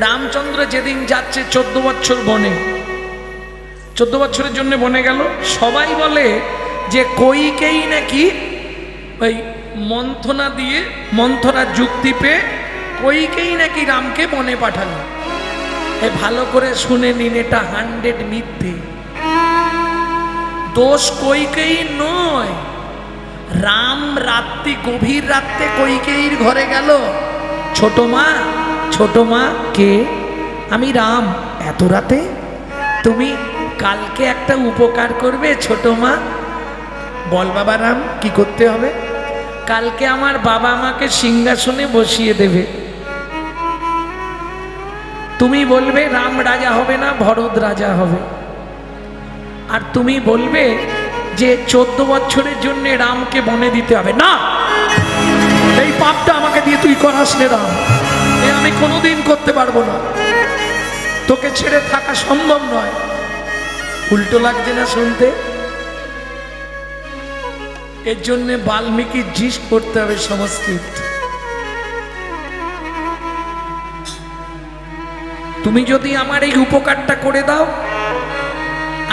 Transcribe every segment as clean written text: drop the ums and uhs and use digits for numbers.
রামচন্দ্র যেদিন যাচ্ছে 14 বছর বনে, 14 বছরের জন্য বনে গেল। সবাই বলে যে কইকেই নাকি ওই মন্থনা দিয়ে, মন্থনার যুক্তি পেয়ে কইকেই নাকি রামকে বনে পাঠালো। ভালো করে শুনে নিন, এটা 100 মিথ্যে। দোষ কইকেই নয়, রাম রাত্রি গভীর রাত্রে কইকেয়ীর ঘরে গেল। ছোট মা কে? আমি রাম। এত রাতে? তুমি কালকে একটা উপকার করবে ছোট মা। বল বাবা রাম, কি করতে হবে? কালকে আমার বাবা আমাকে সিংহাসনে বসিয়ে দেবে। তুমি বলবে রাম রাজা হবে না, ভরত রাজা হবে। আর তুমি বলবে যে 14 বছরের জন্য রামকে বনে দিতে হবে। না, এই পাপটা আমাকে দিয়ে তুই করাস নে রাম, এ আমি কোনোদিন করতে পারবো না, তোকে ছেড়ে থাকা সম্ভব নয়। উল্টো লাগছে না শুনতে? এর জন্য বাল্মীকি জিস করতে হবে সংস্কৃত। তুমি যদি আমার এই উপকারটা করে দাও,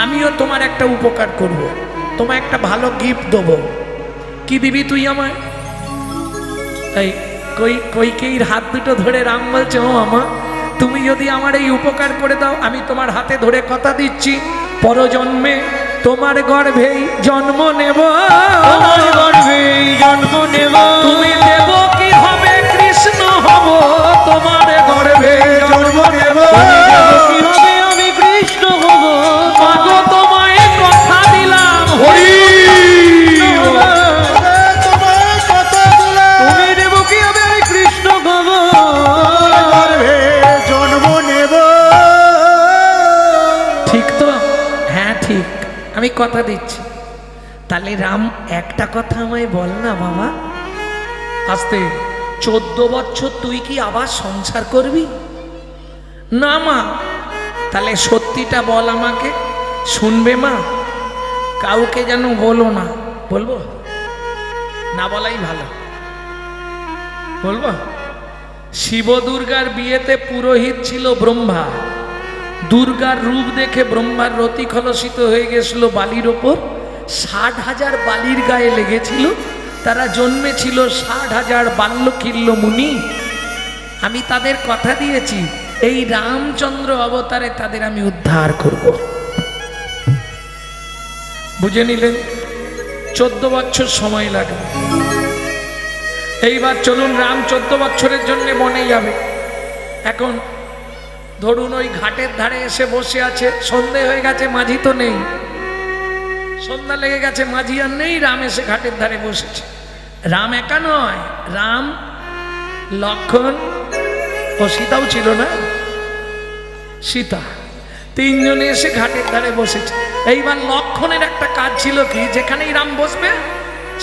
আমিও তোমার একটা উপকার করব, তোমায় একটা ভালো গিফট দেবো। কি দিবি তুই আমায়? তাই কইকেয়ীর হাত দুটো ধরে রাম বলছে, ও আমা, তুমি যদি আমার এই উপকার করে দাও, আমি তোমার হাতে ধরে কথা দিচ্ছি, পরজন্মে তোমার গর্ভেই জন্ম নেব, তোমার গর্ভেই জন্ম নেব। তুমি দেব কি হবে, কৃষ্ণ হব, তোমার গর্ভে জন্ম নেব। কি হবে, আমি কৃষ্ণ হব। মাগো তোমায় কথা দিলাম, হরি তুমি দেব কি হবে, আমি কৃষ্ণ হব, গর্ভে জন্ম নেব। ঠিক তো? হ্যাঁ ঠিক, আমি কথা দিচ্ছি। তাহলে রাম একটা কথা আমায় বল না বাবা, আস্তে, 14 বছর তুই কি আবার সংসার করবি? না মা। তাহলে সত্যিটা বল আমাকে। শুনবে মা? কাউকে যেন বলো না। বলবো না? বলাই ভালো। বলবো? শিব দুর্গার বিয়েতে পুরোহিত ছিল ব্রহ্মা। দুর্গার রূপ দেখে ব্রহ্মার রতি খলসিত হয়ে গেছিল বালির ওপর। 60,000 বালির গায়ে লেগেছিল। তারা জন্মেছিল 60,000 বাল্যকিল্য মুনি। আমি তাদের কথা দিয়েছি, এই রামচন্দ্র অবতারে তাদের আমি উদ্ধার করব। বুঝে নিলেন? 14 বছর সময় লাগবে। এইবার চলুন, রাম 14 বছরের জন্য বনে যাবে। এখন ধরুন ওই ঘাটের ধারে এসে বসে আছে, সন্ধে হয়ে গেছে, মাঝি তো নেই, সন্ধ্যা লেগে গেছে, মাঝি আর নেই। রাম এসে ঘাটের ধারে বসেছে। রাম একা নয়, রাম, লক্ষণ ও সীতাও ছিল না, সীতা, তিনজনে এসে ঘাটের ধারে বসেছে। এইবার লক্ষণের একটা কাজ ছিল কি, যেখানেই রাম বসবে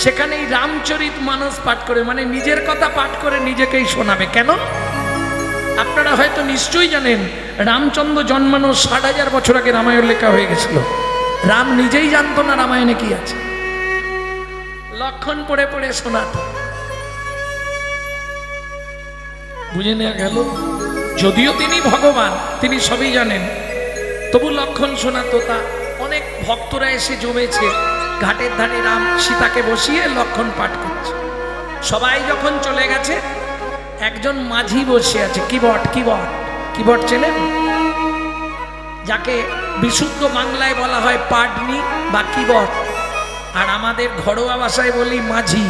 সেখানেই রামচরিত মানস পাঠ করে, মানে নিজের কথা পাঠ করে নিজেকেই শোনাবে। কেন? আপনারা হয়তো নিশ্চয়ই জানেন, রামচন্দ্র জন্মানো 60,000 বছর আগে রামায়ণ লেখা হয়ে গেছিল। রাম নিজেই জানতো না রামায়ণে কি আছে, লক্ষণ পড়ে পড়ে শোনাতো। বুঝে নেওয়া গেল? যদিও তিনি ভগবান, তিনি সবই জানেন, তবু লক্ষণ শোনাতো। তা অনেক ভক্তরা এসে জমেছে ঘাটের ধারে, রাম সীতাকে বসিয়ে লক্ষণ পাঠ করছে। সবাই যখন চলে গেছে, একজন মাঝি বসে আছে। কিবট চেনেন? যাকে বিশুদ্ধ বাংলায় বলা হয় পাডনি বা কিবট, আর আমাদের ঘরোয়া ভাষায় বলি মাঝি।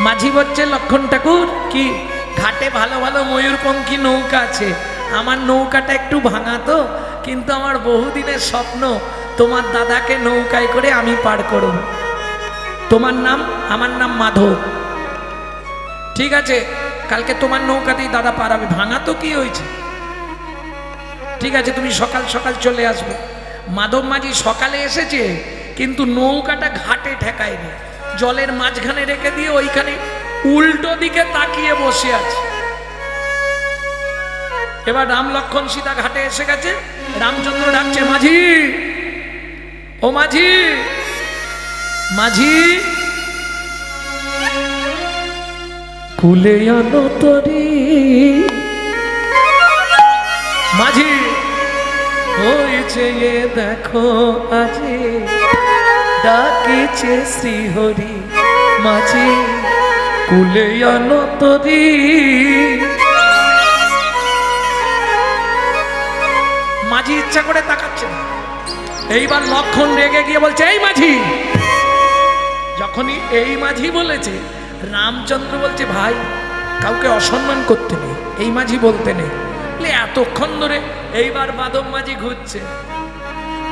মাঝি বলছে, লক্ষণ ঠাকুর, কি ঘাটে ভালো ভালো ময়ূরপঙ্খী নৌকা আছে, আমার নৌকাটা একটু ভাঙা তো, কিন্তু আমার বহুদিনের স্বপ্ন তোমার দাদাকে নৌকায় করে আমি পার করব। তোমার নাম? আমার নাম মাধব। ঠিক আছে, কালকে তোমার নৌকাতেই দাদা পারাবে। ভাঙা তো কি হয়েছে, ঠিক আছে, তুমি সকাল সকাল চলে আসবে। মাধব মাঝি সকালে এসেছে, কিন্তু নৌকাটা ঘাটে ঠেকায়নি, জলের মাঝখানে রেখে দিয়ে ওইখানে উল্টো দিকে তাকিয়ে বসে আছে। এবার রাম লক্ষণ সীতা ঘাটে এসে গেছে। রামচন্দ্র ডাকছে, মাঝি, ও মাঝি, মাঝি। কুলে আনো তরি। মাঝি হয়েছে এ দেখো আজি, ডাকিছে শ্রীহরি মাঝি কুলে আনো তরি। মাঝি ইচ্ছা করে তাকাচ্ছে না। এইবার লক্ষণ রেগে গিয়ে বলছে, এই মাঝি। যখনই এই মাঝি বলেছে, রামচন্দ্র বলছে, ভাই কাউকে অসম্মান করতে নেই, এই মাঝি বলতে নেই। এতক্ষণ ধরে এইবার মাধব মাঝি ঘুরছে,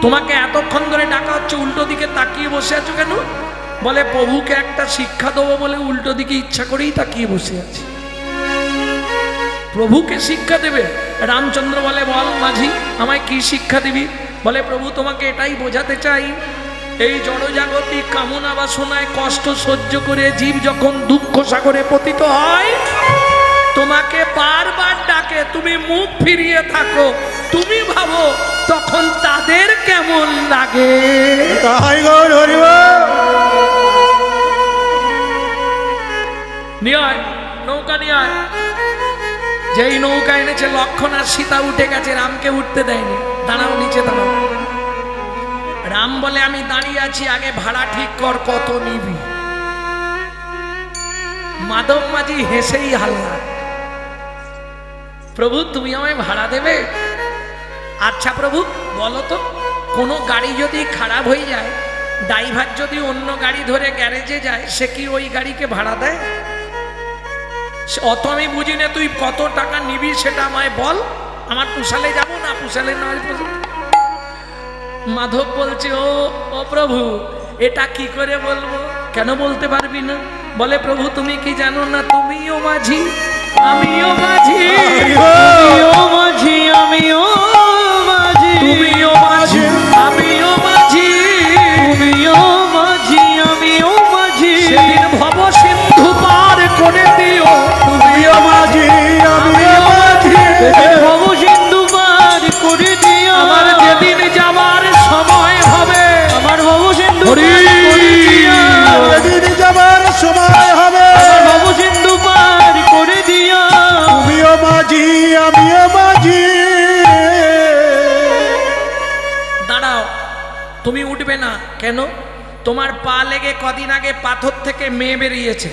তোমাকে এতক্ষণ ধরে ডাকা হচ্ছে, উল্টো দিকে তাকিয়ে বসে আছো কেন? বলে প্রভুকে একটা শিক্ষা দেবো বলে উল্টো দিকে ইচ্ছা করেই তাকিয়ে বসে আছি। প্রভুকে শিক্ষা দেবে? রামচন্দ্র বলে, বল মাঝি আমায় কি শিক্ষা দিবি? বলে, প্রভু তোমাকে এটাই বোঝাতে চাই, এই জড়জাগতিক কামনা বাসনায় কষ্ট সহ্য করে জীব যখন দুঃখ সাগরে পতিত হয়, তোমাকে বারবার ডাকে, তুমি মুখ ফিরিয়ে থাকো, তুমি ভাবো তখন তাদের কেমন লাগে। নিয়ে আয় নৌকা, নিয়ে আয়। যেই নৌকা এনেছে, লক্ষণ আর সীতা উঠে গেছে, রামকে উঠতে দেয়নি। দাঁড়াও, নিচে দাঁড়াও। রাম বলে, আমি দাঁড়িয়ে আছি, আগে ভাড়া ঠিক কর, কত নিবি? মাধব মাঝি হেসেই হাল্লা, প্রভু তুমি আমায় ভাড়া দেবে? আচ্ছা প্রভু বলো তো, কোনো গাড়ি যদি খারাপ হয়ে যায়, ড্রাইভার যদি অন্য গাড়ি ধরে গ্যারেজে যায়, সে কি ওই গাড়িকে ভাড়া দেয়? অত আমি বুঝি না, তুই কত টাকা নিবি সেটা আমায় বল, আমার পুষালে যাব না, পুষালে নয়। মাধব বলছে, ও প্রভু এটা কি করে বলবো? কেন বলতে পারবি না? বলে, প্রভু তুমি কি জানো না, তুমিও মাঝি আমিও মাঝি, তুমিও মাঝি আমিও মাঝি, তুমিও মাঝি আমিও মাঝি, তুমিও মাঝি আমিও মাঝি, সেদিন ভব সিন্ধু পার করে দিও, তুমিও মাঝি আমিও মাঝি, ভব সিন্ধু পার করে দিও, আমার যেদিন যাবার সময় হবে, আমার ভব সিন্ধু পার করে দিও, যেদিন যাবার সময় হবে, আমার ভব সিন্ধু পার করে দিও, তুমিও মাঝি আমিও মাঝি। দাঁড়াও, তুমি উঠবে না কেন? তোমার পা লেগে কদিন আগে পাথর থেকে মেয়ে বেরিয়েছে,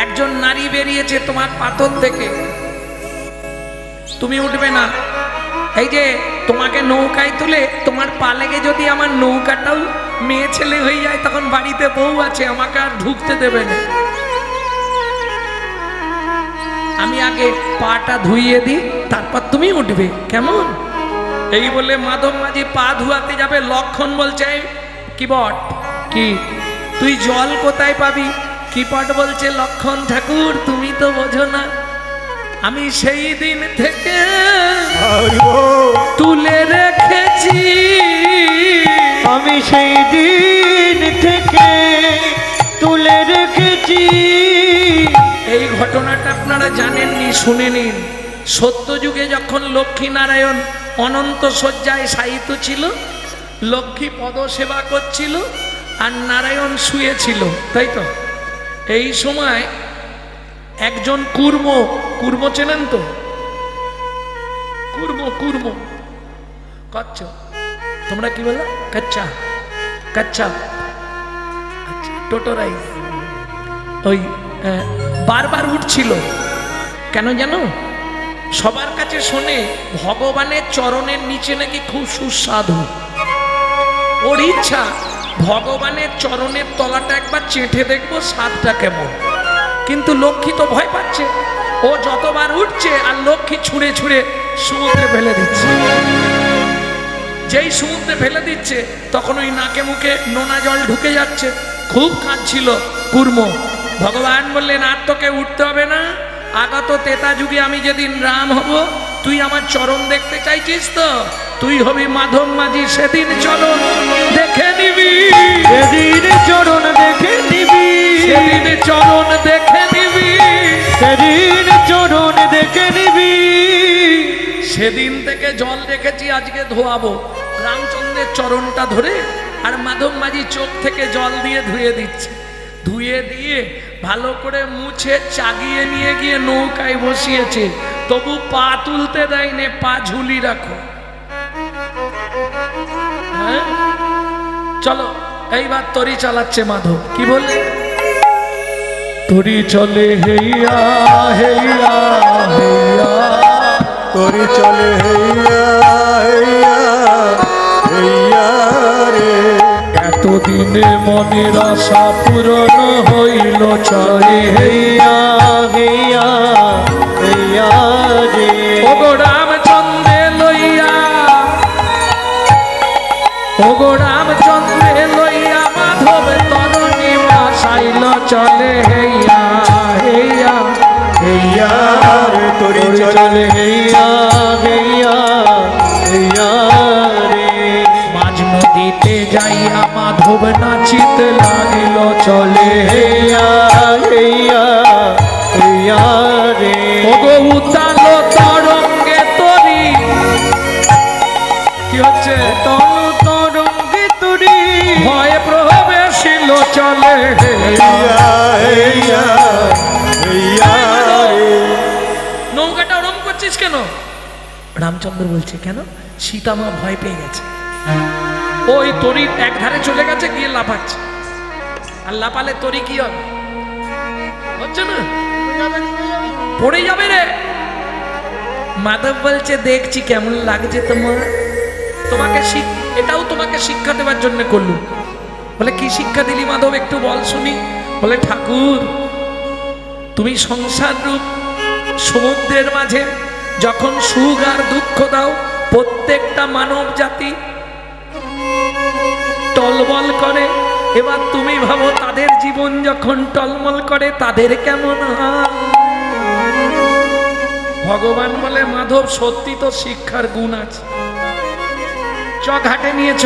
একজন নারী বেরিয়েছে তোমার পাথর থেকে, তুমি উঠবে না। এই যে তোমাকে নৌকায় তুলে তোমার পা লেগে যদি আমার নৌকাটাও মেয়ে ছেলে হয়ে যায়, তখন বাড়িতে বউ আছে, আমাকে আর ঢুকতে দেবে না। আমি আগে পাটা ধুইয়ে দিই, তারপর তুমি উঠবে, কেমন? এই বলে মাধব মাঝি পা ধুয়াতে যাবে, লক্ষণ বলছে, কি বট কি তুই জল কোথায় পাবি? কি পট বলছে, লক্ষণ ঠাকুর তুমি তো বোঝো না, আমি সেই দিন থেকে তুলে রেখেছি, আমি সেই দিন থেকে তুলে রেখেছি। এই ঘটনাটা আপনারা জানেননি, শুনে নিন। সত্য যুগে যখন লক্ষ্মী নারায়ণ অনন্ত শয্যায় শায়িত ছিল, লক্ষ্মী পদ সেবা করছিল আর নারায়ণ শুয়েছিল, তাই তো? এই সময় একজন কুর্ম, কুর্ম চেনেন তো? কুর্ম কুর্ম কচ্ছ, তোমরা কি বলো? কচ্ছা, কচ্ছা, আচ্ছা টোটোরাইজ, ওই বারবার উঠছিল কেন জানো? সবার কাছে শোনে ভগবানের চরণের নিচে নাকি খুব সুস্বাদু, ওর ইচ্ছা ভগবানের চরণের তলাটা একবার চেটে দেখবো স্বাদটা কেমন। কিন্তু লক্ষ্মী তো ভয় পাচ্ছে, ও যতবার উঠছে আর লক্ষ্মী ছুঁড়ে ছুঁড়ে সমুদ্রে ফেলে দিচ্ছে। যেই সমুদ্রে ফেলে দিচ্ছে তখন ওই নাকে মুখে নোনা জল ঢুকে যাচ্ছে, খুব কাঁদছিল কুর্ম। ভগবান বললেন, আর তোকে উঠতে হবে না, আগত তেতা যুগে আমি যেদিন রাম হব, তুই আমার চরণ দেখতে চাইছিস তো, তুই হবি মাধব মাঝি, সেদিন চরণ দেখে নিবি, সেদিন চরণ দেখে নিবি, সেদিন চরণ দেখে নিবি, সেদিন চরণ দেখে নিবি। সেদিন থেকে জল রেখেছি, আজকে ধোয়াবো। রামচন্দ্রের চরণটা ধরে আর মাধব মাঝি চোখ থেকে জল দিয়ে ধুয়ে দিচ্ছে, ধুয়ে দিয়ে ভালো করে মুছে চাগিয়ে নিয়ে গিয়ে নৌকায় বসিয়েছে, তবু পা তুলতে দেয়নি, পা ঝুলি রাখো। হ্যাঁ, চলো এইবার তরি চালাচ্ছে মাধব। কি বললে? তরি চলে হেইয়া হেইয়া হেইয়া, তরি চলে হেইয়া হেইয়া হেইয়া রে। এতদিনে মনের আশা পূরণ হইল, চলে হেইয়া হেইয়া হেইয়া রে। ওগো রামচন্দ্রে লইয়া, ওগো রামচন্দ্রে লইয়া মাধব তরণী ভাসাইল, চলে হেইয়া হেইয়া হেইয়া রে। তরি চলে হেইয়া হেইয়া হেইয়া রে। মাঝ নদীতে যাইয়া মাধব নাচিতে লাগিল, চলে হেইয়া হেইয়া হেইয়া রে। ওগো উতাল তরঙ্গে তরি, কি হচ্ছে? তরঙ্গে তরি ভয়ে প্রবেশিল, চলে হেইয়া হেইয়া হেইয়া রে। নৌকাটা ওরম করছিস কেন? রামচন্দ্র বলছে, কেন? সীতামা ভয় পেয়ে গেছে, ওই তরির এক ধারে চলে গেছে, গিয়ে লাফাচ্ছে। আর লাফালে তরি কি হবে? হচ্ছে না, পড়ে যাবে রে। মাধব বলছে, দেখছি কেমন লাগছে তোমার, তোমাকে এটাও তোমাকে শিক্ষা দেওয়ার জন্য করলুম। বলে, কি শিক্ষা দিলি মাধব, একটু বল শুনি। বলে, ঠাকুর তুমি সংসার রূপ সমুদ্রের মাঝে যখন সুখ আর দুঃখ দাও, প্রত্যেকটা মানব জাতি টলবল করে। এবার তুমি ভাবো তাদের জীবন যখন টলমল করে, তাদের কেমন হয়? ভগবান বলে, মাধব সত্যি তো শিক্ষার গুণ আছে, চ ঘাটে নিয়ে চ।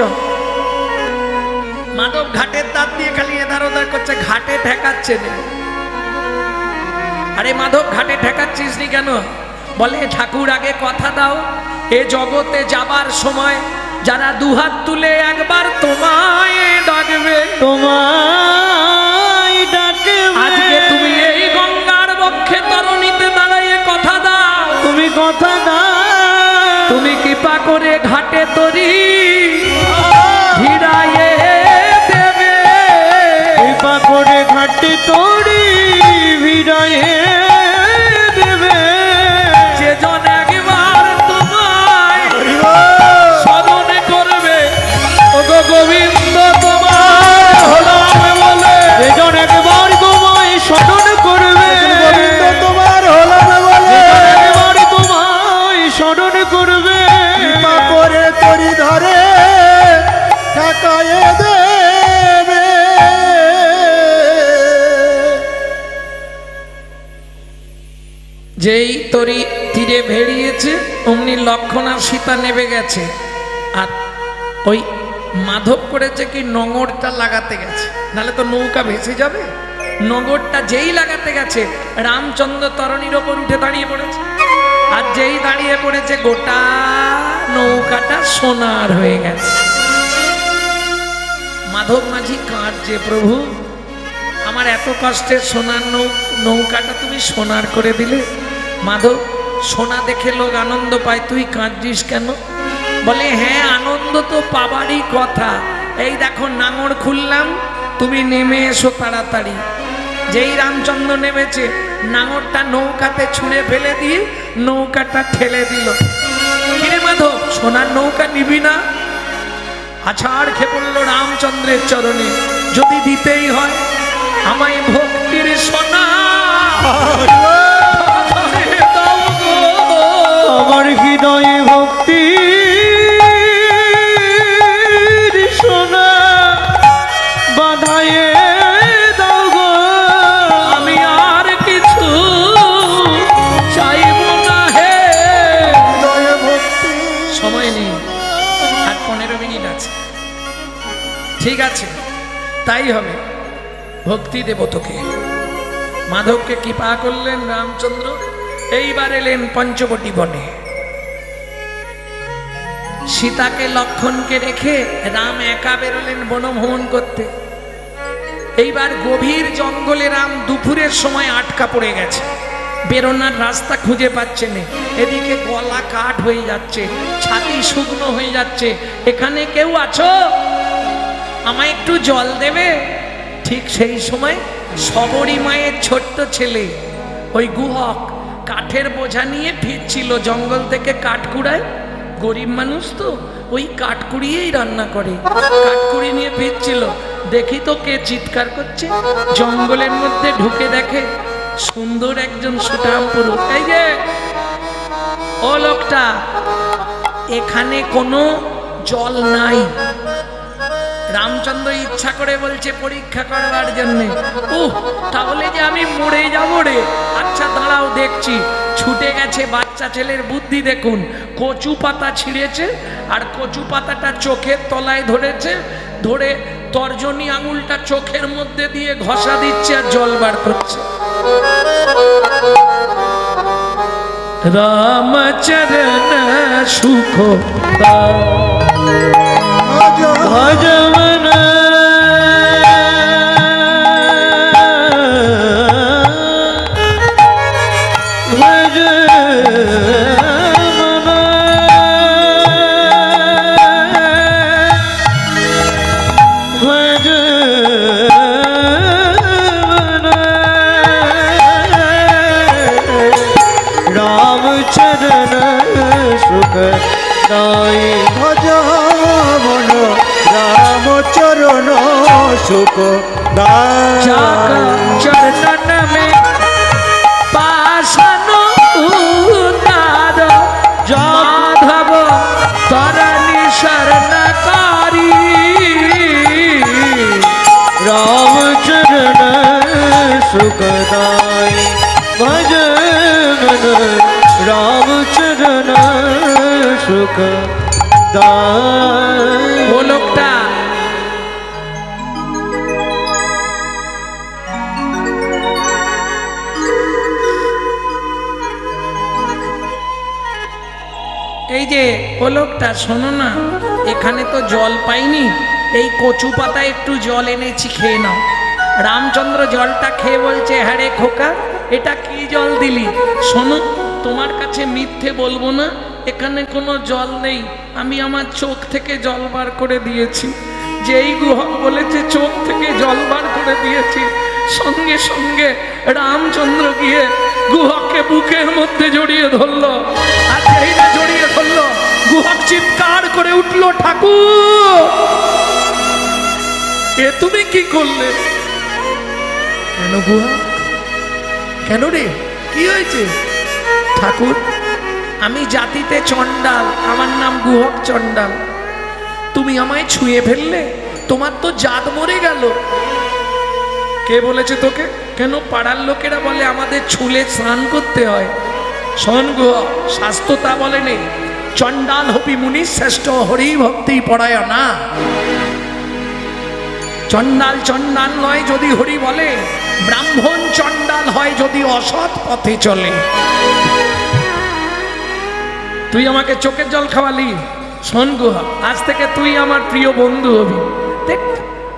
মাধব ঘাটের দাঁত দিয়ে খালি এধার ওধার করছে, ঘাটে ঠেকাচ্ছে না। আরে মাধব, ঘাটে ঠেকাচ্ছিস নি কেন? বলে, ঠাকুর আগে কথা দাও, এ জগতে যাবার সময় যারা দুহাত তুলে একবার তোমায় ডাকবে, তোমায় ডাকবে। আজকে তুমি এই গঙ্গার বক্ষে তরণীতে দাঁড়াইয়ে কথা দাও, তুমি কথা দাও, তুমি কৃপা করে ঘাটে তরি ভিড়াইয়ে দেবে, কৃপা করে ঘাটে তরি ভিড়াইয়ে দেবে। যেজন একবার তোমায় স্মরণ করবে, ওগো গোবিন্দ তোমার হলাম বলে, যেজন একবার তোমায় স্মরণ করবে, গোবিন্দ তোমার হলাম বলে, একবার তোমায় স্মরণ করবে, কৃপা করে তরি ধরে ঠেকায়ে দেবে। যেই তরি তীরে ভেড়িয়েছে, অমনি লক্ষণ আর সীতা নেবে গেছে। আর ওই মাধব করেছে কি, নোঙরটা লাগাতে গেছে, নাহলে তো নৌকা ভেসে যাবে। নোঙরটা যেই লাগাতে গেছে, রামচন্দ্র তরণীর ওপর উঠে দাঁড়িয়ে পড়েছে। আর যেই দাঁড়িয়ে পড়েছে, গোটা নৌকাটা সোনার হয়ে গেছে। মাধব মাঝি কাঁদছে, প্রভু আমার এত কষ্টের সোনার নৌকাটা তুমি সোনার করে দিলে। মাধব, সোনা দেখে লোক আনন্দ পায়, তুই কাঁদছিস কেন? বলে, হ্যাঁ আনন্দ তো পাবারই কথা, এই দেখো নাঙড় খুললাম, তুমি নেমে এসো তাড়াতাড়ি। যেই রামচন্দ্র নেমেছে, নাঙড়টা নৌকাতে ছুঁড়ে ফেলে দিয়ে নৌকাটা ঠেলে দিল। কিরে মাধব, সোনার নৌকা নিবি না? আছাড় খেয়ে পড়ল রামচন্দ্রের চরণে, যদি দিতেই হয় আমায় ভক্তির সোনা, আমার হৃদয়ে ভক্তি সোনা বাধায়ে দাও গো। আমি আর কিছু চাইব না হে। হৃদয়ে ভক্তি। সময় নেই, আর 15 মিনিট আছে। ঠিক আছে, তাই হবে, ভক্তি দেব তোকে। মাধবকে কৃপা করলেন রামচন্দ্র। এইবার এলেন পঞ্চবটী বনে। সীতাকে লক্ষণকে রেখে রাম একা বেরোলেন বনভ্রমণ করতে। এইবার গভীর জঙ্গলে রাম দুপুরের সময় আটকা পড়ে গেছে, বেরোনার রাস্তা খুঁজে পাচ্ছে না। এদিকে গলা কাঠ হয়ে যাচ্ছে, ছাতি শুকনো হয়ে যাচ্ছে। এখানে কেউ আছো? আমায় একটু জল দেবে? ঠিক সেই সময় শবরী মায়ের ছোট্ট ছেলে ওই গুহক কাঠের বোঝা নিয়ে ফিরছিল জঙ্গল থেকে। কাঠ কুড়ায়, গরিব মানুষ তো ওই কাঠ কুড়িয়েই রান্না করে। কাঠ কুড়ি নিয়ে ফিরছিল, দেখি তো কে চিৎকার করছে। জঙ্গলের মধ্যে ঢুকে দেখে সুন্দর একজন সুঠাম পুরুষ। এই যে ও লোকটা, এখানে কোনো জল নাই। রামচন্দ্র ইচ্ছা করে বলছে পরীক্ষা করবার জন্যে, তাহলে যে আমি মরে যাবো রে। আচ্ছা দাঁড়াও দেখছি। ছুটে গেছে, বাচ্চা ছেলের বুদ্ধি দেখুন। কচু পাতা ছিঁড়েছে আর কচু পাতাটা চোখের তলায় ধরেছে, ধরে তর্জনী আঙুলটা চোখের মধ্যে দিয়ে ঘষা দিচ্ছে আর জল বার করছে। রামচরণ সুখ ভজমন রামচরণ সুখ চরণ মে পাশান উদার যাধব তরণী শরণকারী। রামচরণ সুখদায় ভজমন রামচরণ সুখদায়। ও লোকটা এই যে ও লোকটা, শোনো না, এখানে তো জল পাইনি, এই কচু পাতা একটু জল এনেছি, খেয়ে নাও। রামচন্দ্র জলটা খেয়ে বলছে, হ্যাঁ রে খোকা, এটা কি জল দিলি? শোনো, তোমার কাছে মিথ্যে বলবো না, এখানে কোনো জল নেই, আমি আমার চোখ থেকে জল বার করে দিয়েছি। যেই গুহক বলেছে চোখ থেকে জল বার করে দিয়েছি, সঙ্গে সঙ্গে রামচন্দ্র গিয়ে গুহককে বুকের মধ্যে জড়িয়ে ধরলো। আর যেই না জড়িয়ে ধরলো, গুহক চিৎকার করে উঠলো, ঠাকুর এ তুমি কি করলে? কেন গুহক, কেন রে, কি হয়েছে? ঠাকুর আমি জাতিতে চণ্ডাল, আমার নাম গুহক চণ্ডাল, তুমি আমায় ছুঁয়ে ফেললে, তোমার তো জাত মরে গেল। কে বলেছে তোকে? কেন পাড়ার লোকেরা বলে আমাদের ছুলে স্নান করতে হয়। শোন গুহক, শাস্ত্র তা বলে নেই, চণ্ডাল হবি মুনি শ্রেষ্ঠ হরি ভক্তি পড়ায় না। চণ্ডাল চণ্ডাল নয় যদি হরি বলে, ব্রাহ্মণ চণ্ডাল হয় যদি অসৎ পথে চলে। তুই আমাকে চোখের জল খাওয়ালি। শোন গুহা, আজ থেকে তুই আমার প্রিয় বন্ধু হবি। দেখ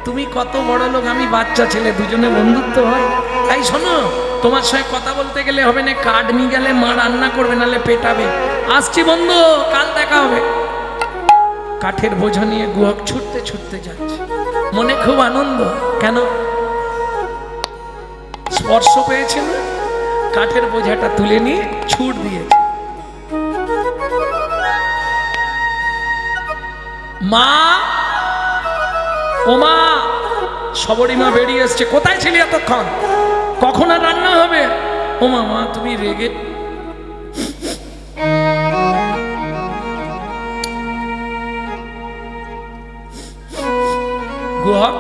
তুমি কত বড় লোক, আমি বাচ্চা ছেলে, দুজনে বন্ধুত্ব হয়। তাই শোনো, তোমার সঙ্গে কথা বলতে গেলে হবে না, কাঠ নিয়ে গেলে মা রান্না করবে, নাহলে পেটাবে। আসছি বন্ধু, কাল দেখা হবে। কাঠের বোঝা নিয়ে গুহক ছুটতে ছুটতে যাচ্ছে, মনে খুব আনন্দ। কেন? স্পর্শ পেয়েছে না, কাঠের বোঝাটা তুলে নিয়ে ছুট দিয়েছে। মা, ও মা, শবরী মা বেরিয়ে এসছে। কোথায় ছিলি এতক্ষণ? কখন আর রান্না হবে? ও মা, মা তুমি রেগে? গুহক,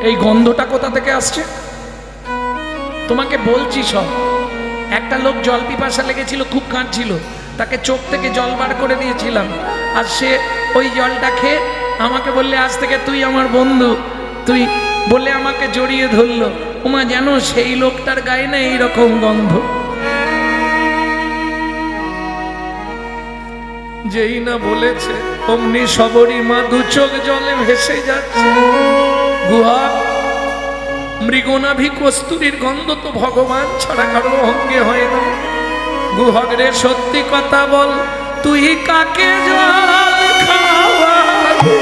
এই গন্ধটা কোথা থেকে আসছে? তোমাকে বলছি সব। একটা লোক জল পিপাসা লেগেছিল, খুব কাঁদছিল, তাকে চোখ থেকে জল বার করে দিয়েছিলাম, আর সে ওই জলটা খেয়ে আমাকে বললে আজ থেকে তুই আমার বন্ধু, তুই বলে আমাকে জড়িয়ে ধরলো। ওমা, যেন সেই লোকটার গায়ে না এইরকম গন্ধ। যেই না বলেছে অমনি শবরী মা দু চোখ জলে ভেসে যাচ্ছে। গুহা, মৃগনাভি কস্তুরীর গন্ধ তো ভগবান ছাড়া কারো অঙ্গে হয় না। গুহক রে সত্যি কথা বল, তুই কাকে জল খাওয়ালি?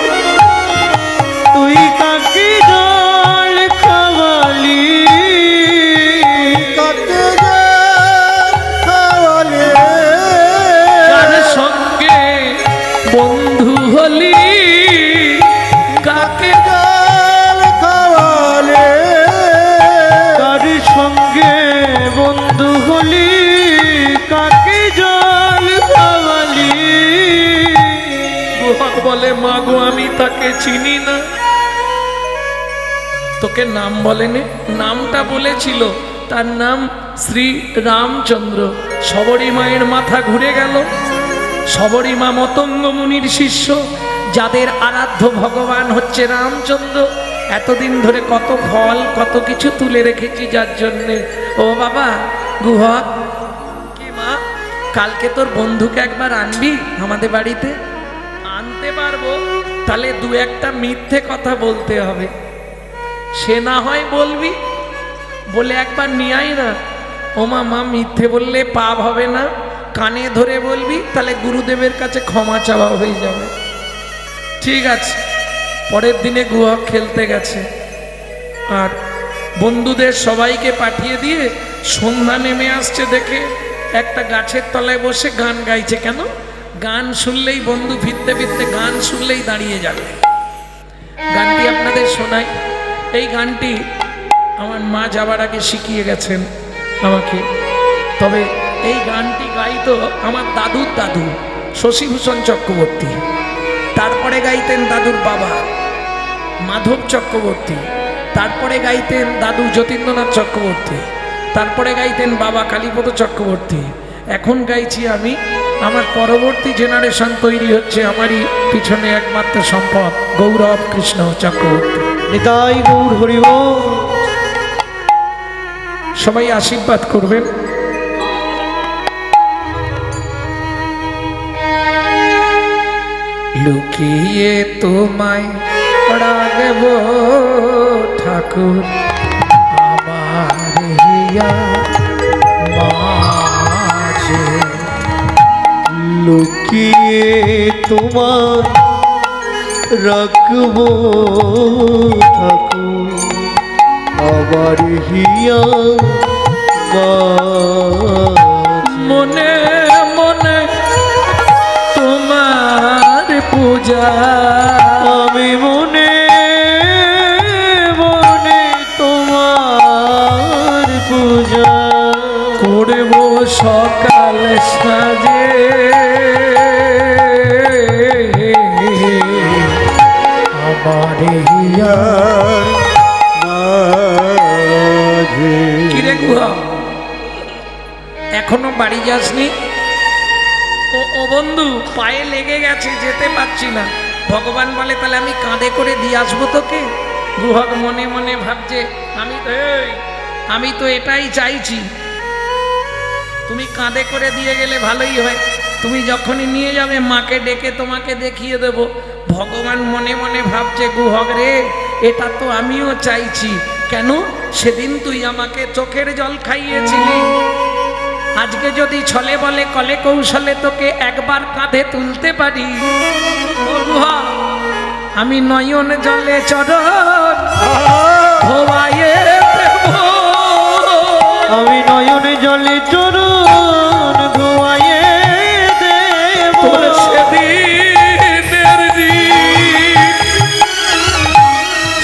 তুই কাকে জল খাওয়ালি? কাকে জল খাওয়ালি? কার সঙ্গে বন্ধু হলি? কাকে জল খাওয়ালি? কার সঙ্গে বন্ধু হলি? কাকে জল খাওয়ালি? গুহক বলে মা গো আমি তাকে চিনি না। তোকে নাম বলেনি? নামটা বলেছিল, তার নাম শ্রী রামচন্দ্র। শবরী মায়ের মাথা ঘুরে গেল। শবরী মা মতঙ্গ মুনির শিষ্য, যাদের আরাধ্য ভগবান হচ্ছে রামচন্দ্র। এতদিন ধরে কত ফল কত কিছু তুলে রেখেছি যার জন্যে। ও বাবা গুহক, কি মা, কালকে তোর বন্ধুকে একবার আনবি আমাদের বাড়িতে? আনতে পারবো, তাহলে দু একটা মিথ্যে কথা বলতে হবে। সে না হয় বলবি, বলে একবার নিয়ে আয় না। ও মা মিথ্যে বললে পাপ হবে না, কানে ধরে বলবি, তাহলে গুরুদেবের কাছে ক্ষমা চাওয়া হয়ে যাবে। ঠিক আছে। পরের দিনে গুহক খেলতে গেছে, আর বন্ধুদের সবাইকে পাঠিয়ে দিয়ে সন্ধ্যা নেমে আসছে দেখে একটা গাছের তলায় বসে গান গাইছে। কেন? গান শুনলেই বন্ধু ফিরতে ফিরতে গান শুনলেই দাঁড়িয়ে যাবে। গানটি আপনাদের শোনাই। এই গানটি আমার মা যাবার আগে শিখিয়ে গেছেন আমাকে। তবে এই গানটি গাইতো আমার দাদুর দাদু শশীভূষণ চক্রবর্তী। তারপরে গাইতেন দাদুর বাবা মাধব চক্রবর্তী। তারপরে গাইতেন দাদু যতীন্দ্রনাথ চক্রবর্তী। তারপরে গাইতেন বাবা কালীপদ চক্রবর্তী। এখন গাইছি আমি। আমার পরবর্তী জেনারেশন তৈরি হচ্ছে, আমারই পিছনে একমাত্র সম্পদ গৌরব কৃষ্ণ চক্রবর্তী। নিতাই গৌর হরি বল। সবাই আশীর্বাদ করবেন। লুকিয়ে তোমায় রাখব ঠাকুর আমার হিয়া মাঝে। লুকিয়ে তোমার রাখবো ঠাকুর আবার হিয়া মনে মনে তোমার পূজা আমি মনে মনে তোমার পূজা করব সকাল সাজে। আমার হিয়া কিরে গুহা, এখনো বাড়ি যাসনি? ও বন্ধু, পায়ে লেগে গেছে, যেতে পারছি না। ভগবান বলে তাহলে আমি কাঁধে করে দিয়ে আসবো তোকে। গুহক মনে মনে ভাবছে আমি তো এটাই চাইছি, তুমি কাঁধে করে দিয়ে গেলে ভালোই হয়। তুমি যখনই নিয়ে যাবে মাকে ডেকে তোমাকে দেখিয়ে দেব। ভগবান মনে মনে ভাবছে গুহক রে, এটা তো আমিও চাইছি। কেন? সেদিন তুই আমাকে চোখের জল খাইয়েছিলি। আজকে যদি ছলে বলে কলে কৌশলে তোকে একবার কাঁধে তুলতে পারি, আমি নয়ন জলে চরণ ধোয়ায়ে দেব। আমি নয়নে জলে চরণ ধোয়ায়ে দেব। তোর সেদিনের ঋণ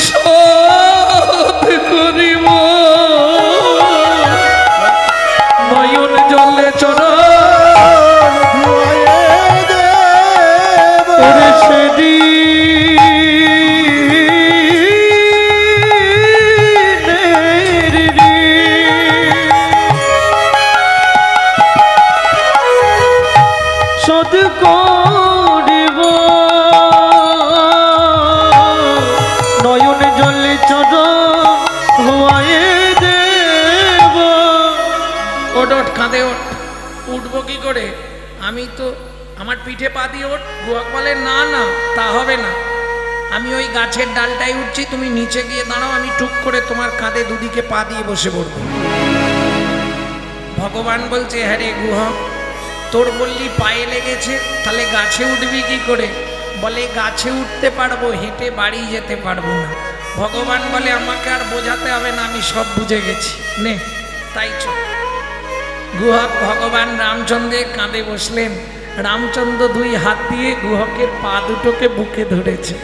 শোধ করিব। নয়ন জলে চরণ ধোয়ায়ে দেব। তোর সেদিন শোধ করিব। নয়ন জলে চরণ ধোয়ায়ে দেব। ওঠ ওঠ, কাঁধে ওঠ। উঠবো কি করে? আমি তো আমার পিঠে পা দিয়ে ওঠ। গুহক বলে না না, তা হবে না। আমি ওই গাছের ডালটাই উঠছি, তুমি নিচে গিয়ে দাঁড়াও, আমি টুক করে তোমার কাঁধে দুদিকে পা দিয়ে বসে পড়বো। ভগবান বলছে, হ্যাঁ রে গুহ, তোর বললি পায়ে লেগেছে, তাহলে গাছে উঠবি কি করে? বলে গাছে উঠতে পারবো, হেঁটে বাড়ি যেতে পারবো না। ভগবান বলে, আমাকে আর বোঝাতে হবে না, আমি সব বুঝে গেছি, নে তাই চল। গুহক ভগবান রামচন্দ্রের কাঁধে বসলেন। রামচন্দ্র দুই হাত দিয়ে গুহকের পা দুটোকে বুকে ধরেছে।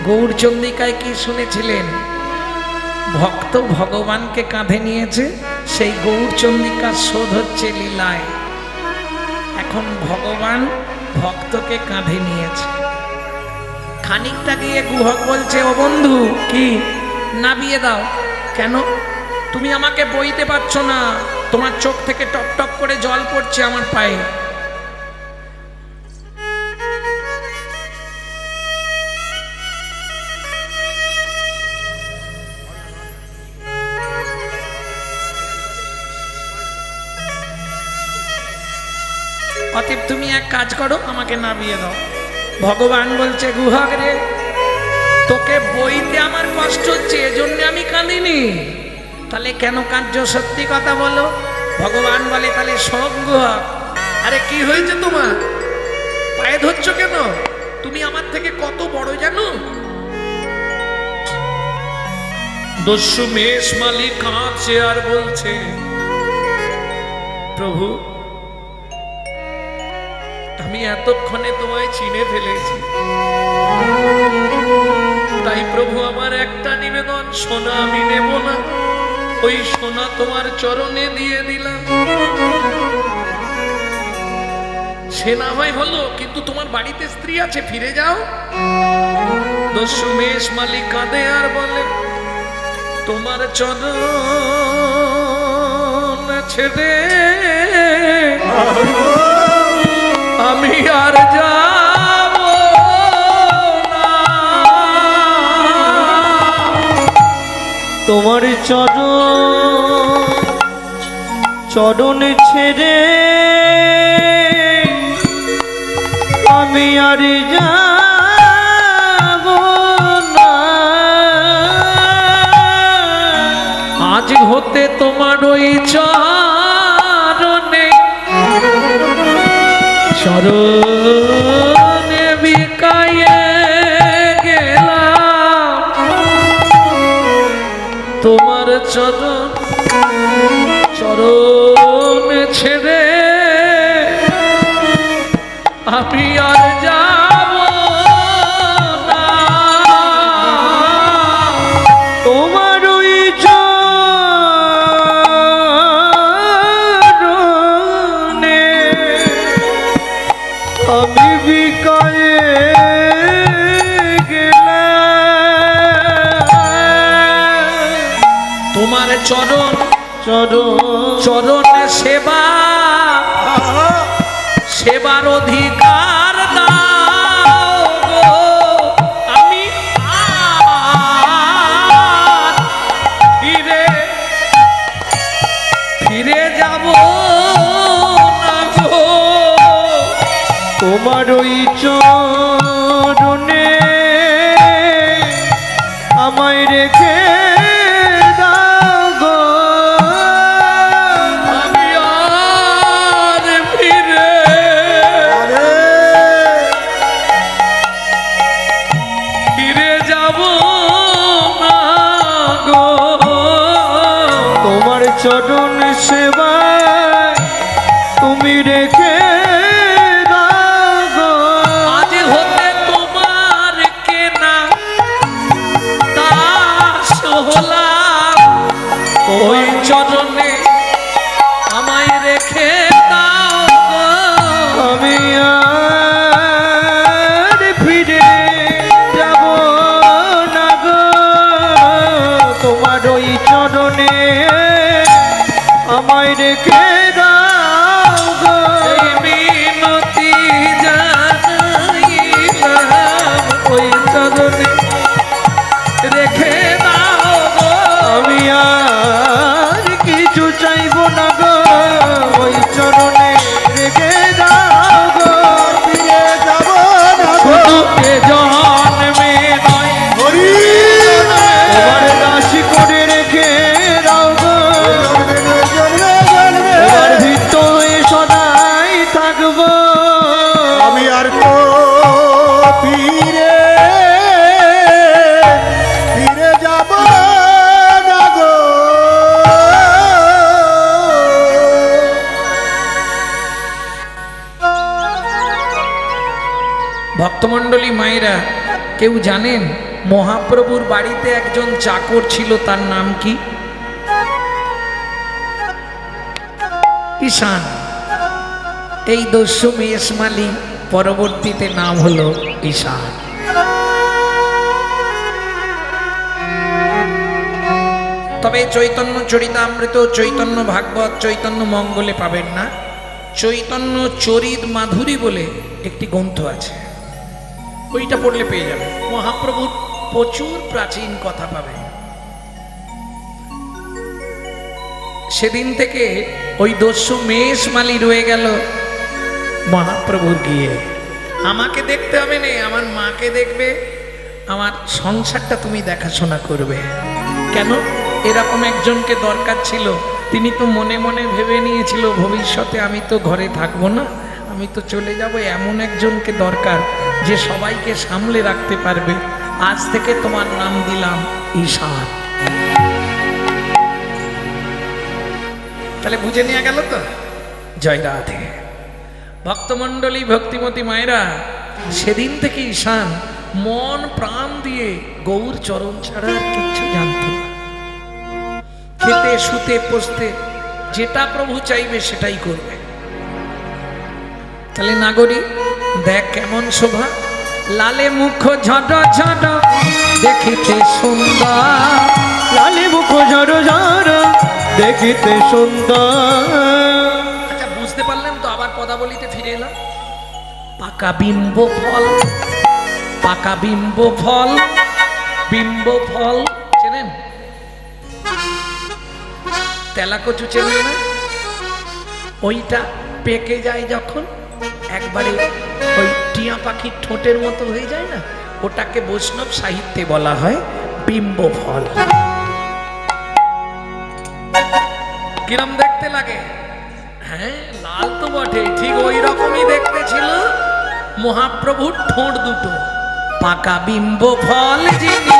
গৌরচন্দ্রিকায় কি শুনেছিলেন? ভক্ত ভগবানকে কাঁধে নিয়েছে, সেই গৌরচন্দ্রিকার শোধ হচ্ছে লীলায়। এখন ভগবান ভক্তকে কাঁধে নিয়েছে। খানিকটা গিয়ে গুহক বলছে, ও বন্ধু, কি নাবিয়ে দাও। কেন? তুমি আমাকে বইতে পারছো না, তোমার চোখ থেকে টপ টপ করে জল পড়ছে আমার পায়ে। অতএব তুমি এক কাজ করো, আমাকে নামিয়ে দাও। ভগবান বলছে, গুহক রে, তোকে বইতে আমার কষ্ট হচ্ছে, এজন্য আমি কাঁদিনি। তাহলে কেন কাঁদছো? সত্যি কথা বলো। ভগবান বলে, তাহলে শোন গুহক। আরে কি হয়েছে তোমার? পায়ে ধরছো কেন? তুমি আমার থেকে কত বড় জানো? দস্যু মেষ মালিক কাঁদছে আর বলছে, প্রভু, আমি এতক্ষণে তোমায় চিনে ফেলেছি, তাই প্রভু আমার একটা নিবেদন, সোনা আমি নেব না, ওই সোনা তোমার চরণে দিয়ে দিলাম। সে না হয় হলো, কিন্তু তোমার বাড়িতে স্ত্রী আছে, ফিরে যাও। দস্যু মেষ মালিক কাঁদে আর বলে, তোমার চরণ ছেড়ে আমি আর যাব না। তোমার চরণ ছেড়ে আমি আর যাব না। আজ হতে তোমার ওই চরণে বিকায়ে গেলাম, তোমার চরণ ছেড়ে আমি আর যাব না। তোমার ওই চরণে আমি বিকায়ে গেলাম। তোমার চরণ সেবার অধিকার দাও গো, আমি আর ফিরে যাব না গো। তোমার ওই চরণে আমায় রেখে দাও গো, আমি আর ফিরে যাব না গো। তোমার চরণ সেবায় তুমি রেখে দাও গো। আজ হতে তোমার কেনা দাস হলাম, ওই চরণে আমায় রেখে দাও গো। আমি আর ফিরে যাব না গো। তোমার ওই চরণে আমায় রেখে দাও গো। এই ভক্তমণ্ডলী মায়েরা, কেউ জানেন মহাপ্রভুর বাড়িতে একজন চাকর ছিল, তার নাম কি? ঈশান। এই দস্যু মেষমালি পরবর্তীতে নাম হলো ঈশান। তবে চৈতন্য চরিতামৃত, চৈতন্য ভাগবত, চৈতন্য মঙ্গলে পাবেন না। চৈতন্য চরিত মাধুরী বলে একটি গ্রন্থ আছে, ওইটা পড়লে পেয়ে যাবে। মহাপ্রভুর প্রচুর প্রাচীন কথা পাবে। সেদিন থেকে ওই দস্যু মেষমালি রয়ে গেল মহাপ্রভুর গিয়ে। আমাকে দেখতে হবে না, আমার মাকে দেখবে, আমার সংসারটা তুমি দেখাশোনা করবে। কেন? এরকম একজনকে দরকার ছিল। তিনি তো মনে মনে ভেবে নিয়েছিল ভবিষ্যতে আমি তো ঘরে থাকবো না, আমি তো চলে যাব। এমন একজনকে দরকার যে সবাইকে সামলে রাখতে পারবে। আজ থেকে তোমার নাম দিলাম ঈশান। তাহলে বুঝে নিয়ে গেল তো? জয় রাধে। ভক্তমণ্ডলী, ভক্তিমতী মায়েরা, সেদিন থেকে ঈশান মন প্রাণ দিয়ে গৌর চরণ ছাড়া আর কিচ্ছু জানত না। খেতে শুতে বসতে যেটা প্রভু চাইবে সেটাই করবে। তাহলে নাগরী দেখ কেমন শোভা, লালে মুখ ঝড় ঝড় দেখিতে সুন্দর, লালে মুখ ঝড় ঝড় দেখিতে সুন্দর। আচ্ছা, বুঝতে পারলেন তো? আবার পদাবলিতে ফিরে এলাম। পাকা বিম্ব ফল, পাকা বিম্ব ফল, বিম্ব ফল চেনেন? তেলাকচু চেনেন না? ওইটা পেকে যায় যখন, একবারে ওই টিয়া পাখির ঠোঁটের মতো হয়ে যায় না, ওটাকে বৈষ্ণব সাহিত্যে বলা হয় বিম্ব ফল। কিরম দেখতে লাগে? হ্যাঁ, লাল তো বটে, ঠিক ওই রকমই দেখতে ছিল মহাপ্রভুর ঠোঁট দুটো। পাকা বিম্ব ফল যিনি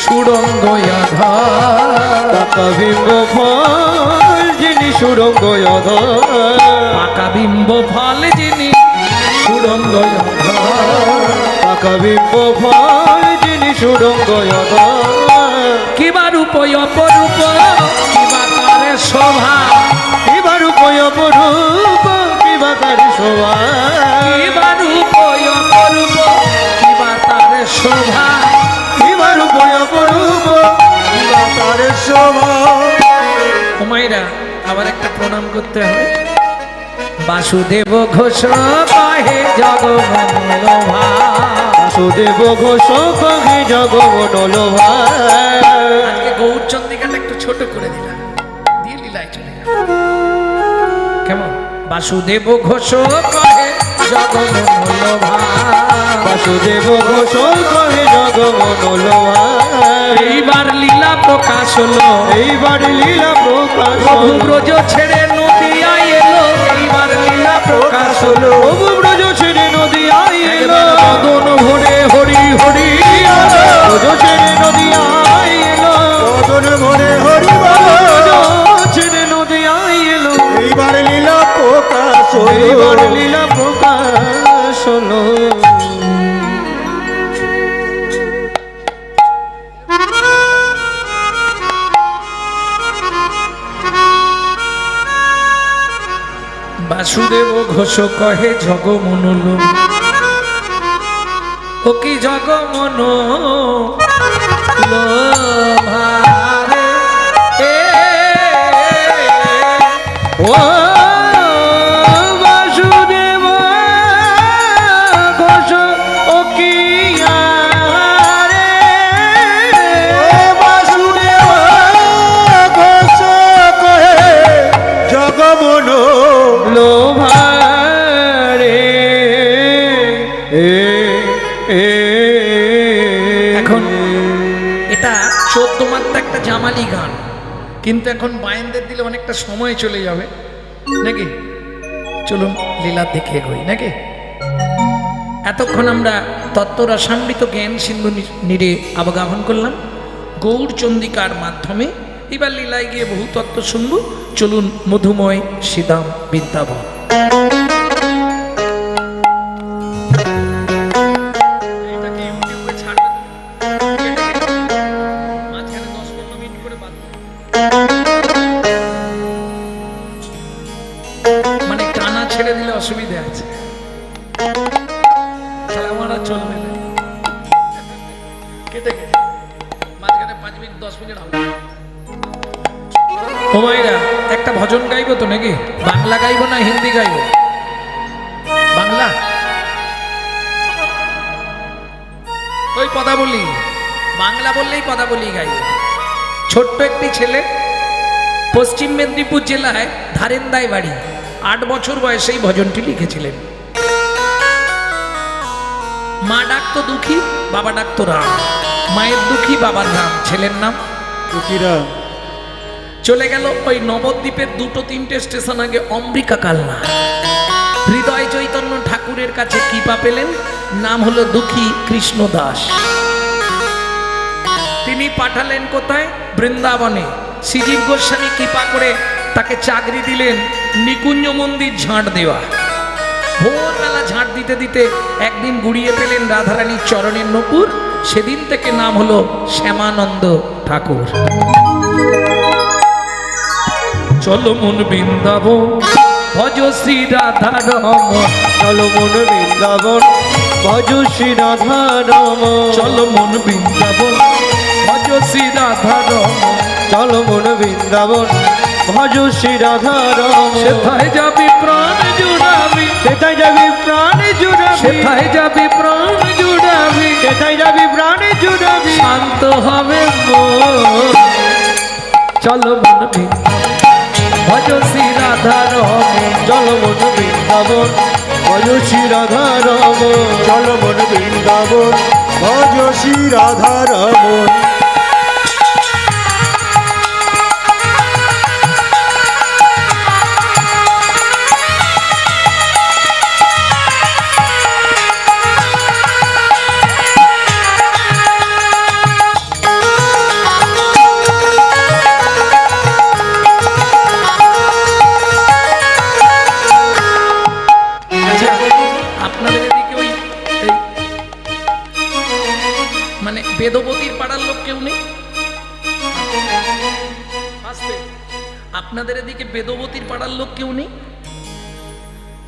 সুরঙ্গ অধর, পাকা বিম্ব ফল যিনি সুরঙ্গ অধর, পাকা বিম্ব ফল যিনি সুরঙ্গ অধর, পাকা বিম্ব ফল যিনি সুরঙ্গ অধর। কিবা রূপ অপরূপ, কিবা তার শোভা, কিবা রূপ অপরূপ, কিবা তার শোভা, কিবা রূপ অপরূপ, কিবা তার শোভা, কিবা রূপ অপরূপ, কিবা তার শোভা। ও মায়েরা, আবার একটা প্রণাম করতে হবে। বাসুদেব ঘোষ কহে জগমনোল ভাই, বাসুদেব ঘোষ কহে জগমনোল ভাই। আজকে গৌরচন্দ্রিকাটা একটু ছোট করে দিলাম, দিয়ে লীলায় চলে গেল। কেমন? বাসুদেব ঘোষ কহে জগমনোল ভাই, বাসুদেব ঘোষ কহে জগমনোল ভাই। এইবার লীলা প্রকাশ হলো, এইবার লীলা প্রকাশ প্রভু হলো, ব্রজ ছেড়ে নদিয়ায় এলো। এইবার লীলা প্রকাশ হলো, প্রভু ব্রজ ছেড়ে নদিয়ায় এলো। মদন ভরে হরি হরি ব্রজ ছেড়ে নদিয়ায় এলো, মদন ভরে হরি ব্রজ ছেড়ে নদিয়ায় এলো। এইবার লীলা প্রকাশ হলো, এইবার লীলা প্রকাশ হলো। বাসুদেব ঘোষ কহে জগমনোল, ও কি জগমনোল ভারে, ও বাসুদেব ঘোষ ও কি আরে, ও বাসুদেব ঘোষ কহে জগমনোল ভারে। এখন এটা 14 মাত্রা একটা জামালি গান, কিন্তু এখন বায়েনদের দিলে অনেকটা সময় চলে যাবে নাকি? চলুন লীলা দেখে এগোই নাকি? এতক্ষণ আমরা তত্ত্ব রসান্বিত জ্ঞান সিন্ধু নীড়ে অবগাহন করলাম গৌরচন্দ্রিকার মাধ্যমে। এবার লীলায় গিয়ে বহু তত্ত্ব শুনব। চলুন মধুময় সিদাম বৃন্দাবন। ও মায়েরা একটা ভজন গাইবো তো নাকি? বাংলা গাইবো না হিন্দি গাইবো? বাংলা ওই পদাবলী, বাংলা বললেই পদাবলী গাইব। ছোট্ট একটি ছেলে, পশ্চিম মেদিনীপুর জেলায় ধারেন্দায় বাড়ি, 8 বছর বয়সে এই ভজনটি লিখেছিলেন। মা ডাকতো দুঃখী, বাবা ডাকতো রাম। মায়ের দুঃখী, বাবার রাম, ছেলের নাম দুঃখীরাম। চলে গেল ওই নবদ্বীপের 2-3টে স্টেশন আগে অম্বিকা কালনা। হৃদয় চৈতন্য ঠাকুরের কাছে কৃপা পেলেন, নাম হলো দুঃখী কৃষ্ণ দাস। তিনি পাঠালেন কোথায়? বৃন্দাবনে। শ্রীজীব গোস্বামী কৃপা করে তাকে চাকরি দিলেন নিকুঞ্জ মন্দির ঝাঁট দেওয়া। ভোরবেলা ঝাঁট দিতে দিতে একদিন গুড়িয়ে পেলেন রাধারানীর চরণের নূপুর। সেদিন থেকে নাম হলো শ্যামানন্দ ঠাকুর। চলো মন বৃন্দাবন ভজ শ্রী রাধা রমন, চলো মন বৃন্দাবন ভজ শ্রী রাধা রমন, চলো মন বৃন্দাবন ভজ শ্রী রাধা রমন, চলো মন বৃন্দাবন ভজ শ্রী রাধা রমন। সেথায় যাবি প্রাণ জুড়াবি, সেথায় যাবি প্রাণ জুড়াবি, সেথায় যাবি প্রাণ জুড়াবি, সেথায় যাবি প্রাণ জুড়াবি, শান্ত হবে মন। চলো মন বৃন্দাবন ভজ শ্রী রাধা রমন, চলো মন বৃন্দাবন ভজ শ্রী রাধা রমন, চলো মন বৃন্দাবন ভজ শ্রী রাধা রমন। আপনাদের এদিকে ওই এই মানে বেদবতীর পাড়ার লোক কেউ নেই? আসতে। আপনাদের এদিকে বেদবতীর পাড়ার লোক কেউ নেই?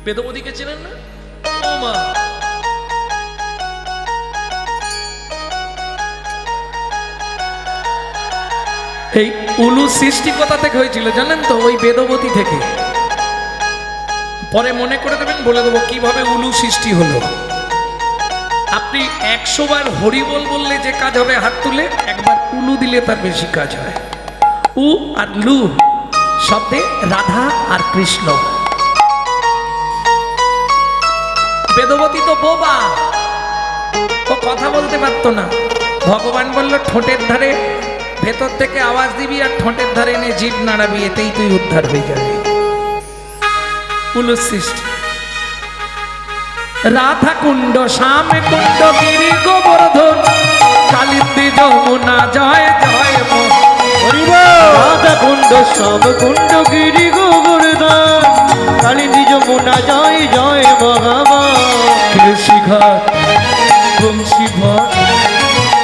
বেদবতীকে চেনেন না? ও মা, এই উলু সৃষ্টি কোথা থেকে হয়েছিল জানেন তো? ওই বেদবতী থেকে। পরে মনে করে দেবেন, বলে দেবো কিভাবে উলু সৃষ্টি হলো। আপনি 100 বার হরিবোল বললে যে কাজ হবে হাত তুলে, একবার উলু দিলে তার বেশি কাজ হয়। উ আর লু শব্দে রাধা আর কৃষ্ণ। বেদবতী তো বোবা, ও কথা বলতে পারতো না। ভগবান বলল ঠোঁটের ধারে ভেতর থেকে আওয়াজ দিবি আর ঠোঁটের ধারে এনে জিভ নাড়াবি, এতেই তুই উদ্ধার হয়ে যাবি। উলু সৃষ্টি। রাধা কুণ্ড, শ্যাম কুণ্ড, গিরি গোবর্ধন, কালিন্দী যমুনা জয় জয় মোহন। রাধা কুণ্ড, শ্যাম কুণ্ড, গিরি গোবর্ধন, কালিন্দী যমুনা জয় জয় মহামা। কৃষি ঘাট বংশী ভট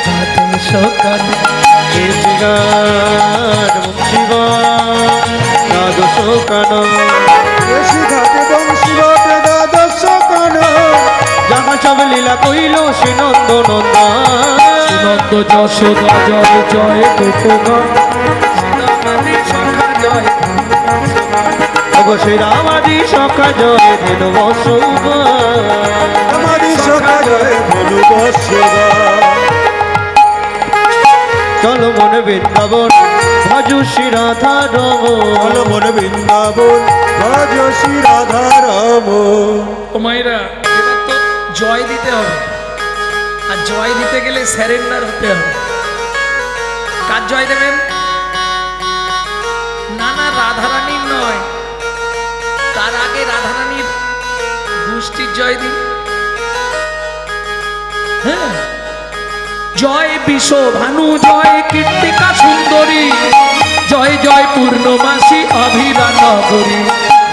সাধন সকাল, কেশিঘাট মুন্সিগঞ্জ দ্বাদশ কানন, কেশিঘাট বংশীগত দ্বাদশ কানন, যাহা সব লীলা কইল শ্রী নন্দ নন্দন। নন্দ যশোদা জয় জয় গোপগণ, জয় অবশ্যই রামাদি সখা জয় ধেনু বসুগণ, রামাদি সখা জয় ধেনু বসুগণ। চলো মন বৃন্দাবন ভজ শ্রী রাধা রমন, চলো মন বৃন্দাবন ভজ শ্রী রাধা রমন। ও মায়েরা, এবার তো জয় দিতে হবে, আর জয় দিতে গেলে স্যারেন্ডার হতে হবে। কার জয় দেবেন? না না, রাধারানীর নয়, তার আগে রাধারানীর গোষ্ঠীর জয় দিন। হ্যাঁ, জয় বিশ্ব ভানু, জয় কীর্তিকা সুন্দরী, জয় জয় পূর্ণমাসী অভিরা নগরী।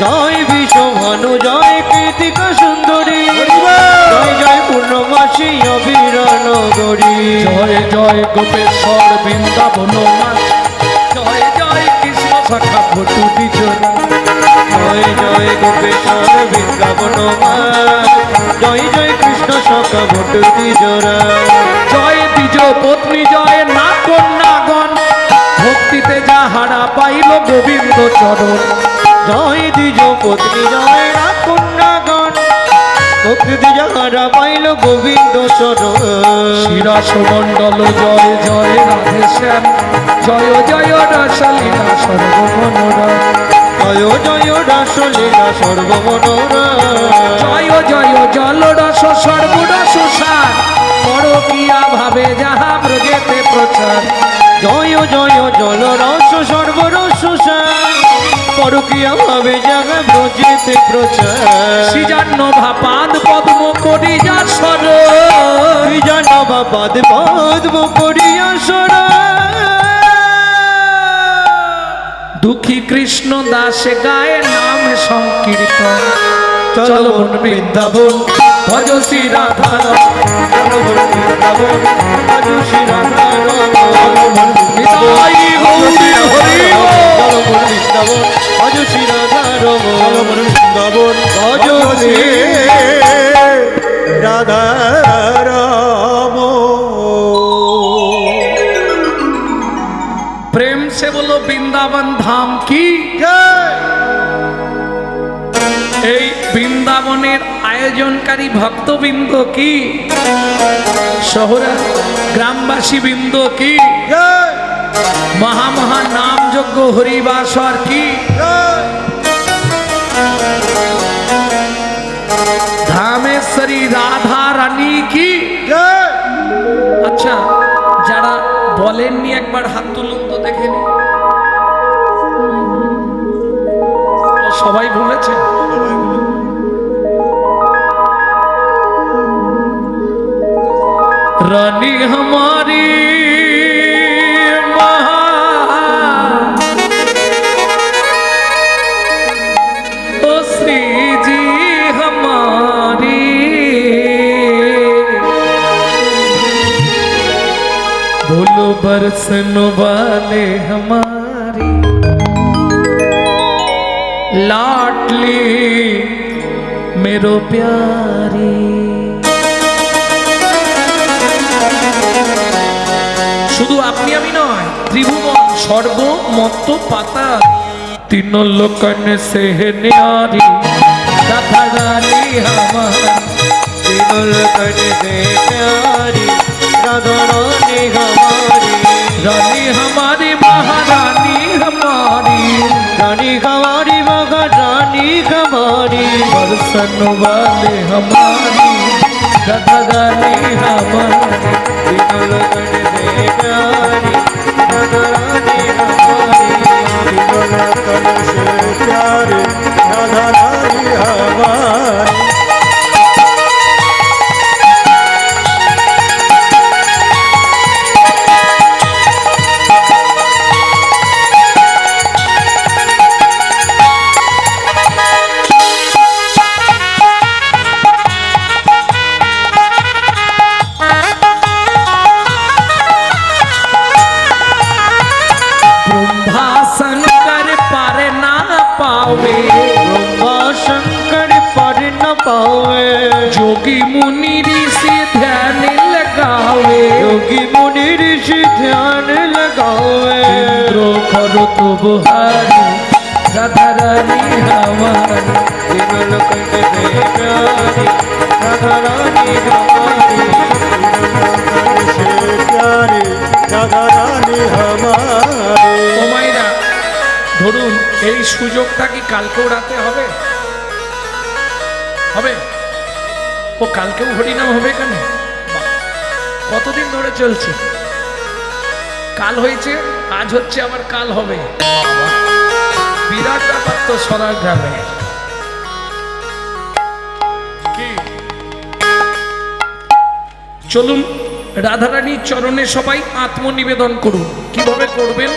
জয় বিশ্বভানু, জয় কীর্তিকা সুন্দরী, জয় জয় পূর্ণমাসী অভিরান গরি। জয় জয় গোপেশ্বর বৃন্দাবন মাস, জয় জয় কৃষ্ণ শাখা ভটু বিজোড়া। জয় জয় গোপেশ্বর বৃন্দাবন মাস, জয় জয় কৃষ্ণ সখা ভটু বিজোড়া। জয় দ্বিজ পত্নী, জয় না কন্যাগণ, ভক্তিতে যা যাহারা পাইল গোবিন্দ চরণ। জয় দ্বিজ পত্নী জয় কন্যাগণ, ভক্তি যাহারা পাইল গোবিন্দ চরণ। শিরাস মণ্ডল জয় জয় রাধে শ্যাম, জয় জয় রসলীলা সর্বমনোরা, জয় জয় রাসলীলা সর্বমনোরা, জয় জয় জল রস সর্বরস সার, পরকিয়া ভাবে যাহা ব্রজেতে প্রচার। জয় জয় জল রস সর্বরস সার, পরকীয়া ভাবে জাগা ব্রজেতে প্রচার। সৃজান্ন ভাপাদ পদ্ম করিয়া সর, জানবা পাদ পদ্ম করিয়া সর। দুঃখী কৃষ্ণ দাসে গায়ে নাম সংকীর্তন। চলো মন বৃন্দাবন ভজ শ্রী রাধা, চলো মন বৃন্দাবন ভজ শ্রী রাধা, নিতাই গৌরী হরি বল। চলো মন বৃন্দাবন ভজ শ্রী রাধা, চলো মন বৃন্দাবন ভজ শ্রী রাধা রাম। प्रेम से बोलो वृंदावन धाम की। এই বৃন্দাবনের আয়োজনকারী ভক্তবৃন্দ কি, শহরে গ্রামবাসী বৃন্দ কি, মহামহা নাম যজ্ঞ হরিবাসর কি, ধামেশ্বরী রাধা রানী কি। আচ্ছা, যারা বলেননি একবার হাত তুলুন তো দেখে নি। সবাই বলেছে? रानी हमारी महा, ओ श्री जी हमारी, बोलो बरसन वाले हमारी लाडली मेरो प्यारी। শুধু আপনি আমি নয়, ত্রিভুবন স্বর্গ মত্ত পাতা, তিন লোকন সে ন্যারি রাধা রানী हमारी, तीन लोकन से प्यारी राधा रानी हमारी, रानी हमारी महारानी हमारी, रानी हमारी महारानी हमारी, बरसन वाले हमारी राधा रानी हमारी। तीन लोकन से प्यारी राधा रानी हमारी, तीन लोकन से प्यारी राधा रानी हमारी। ब्रह्मा शंकर पर ना पावे, ब्रह्मा शंकर पर न पावे, जोगी मुनि ऋषि ध्यान लगावे, योगी मुनि ऋषि ध्यान लगावे, इंद्रो करो तो बुहारी राधा रानी हमारी, तीन लोकन से प्यारी राधा रानी हमारी, तीन लोकन से प्यारी राधा रानी हमारी। ও মাইরা, ধরুন এই সুযোগটা কি কালকেও রাতে হবে? হবে? ও কালকেও হরিনাম হবে এখানে? বাহ! কতদিন ধরে চলছে? কাল হয়েছে, আজ হচ্ছে, আবার কাল হবে। বাবা! বিরাট ব্যাপার তো সরার গ্রামে। কি চলুন রাধারানীর চরণে সবাই আত্মনিবেদন করুন। কিভাবে করবেন?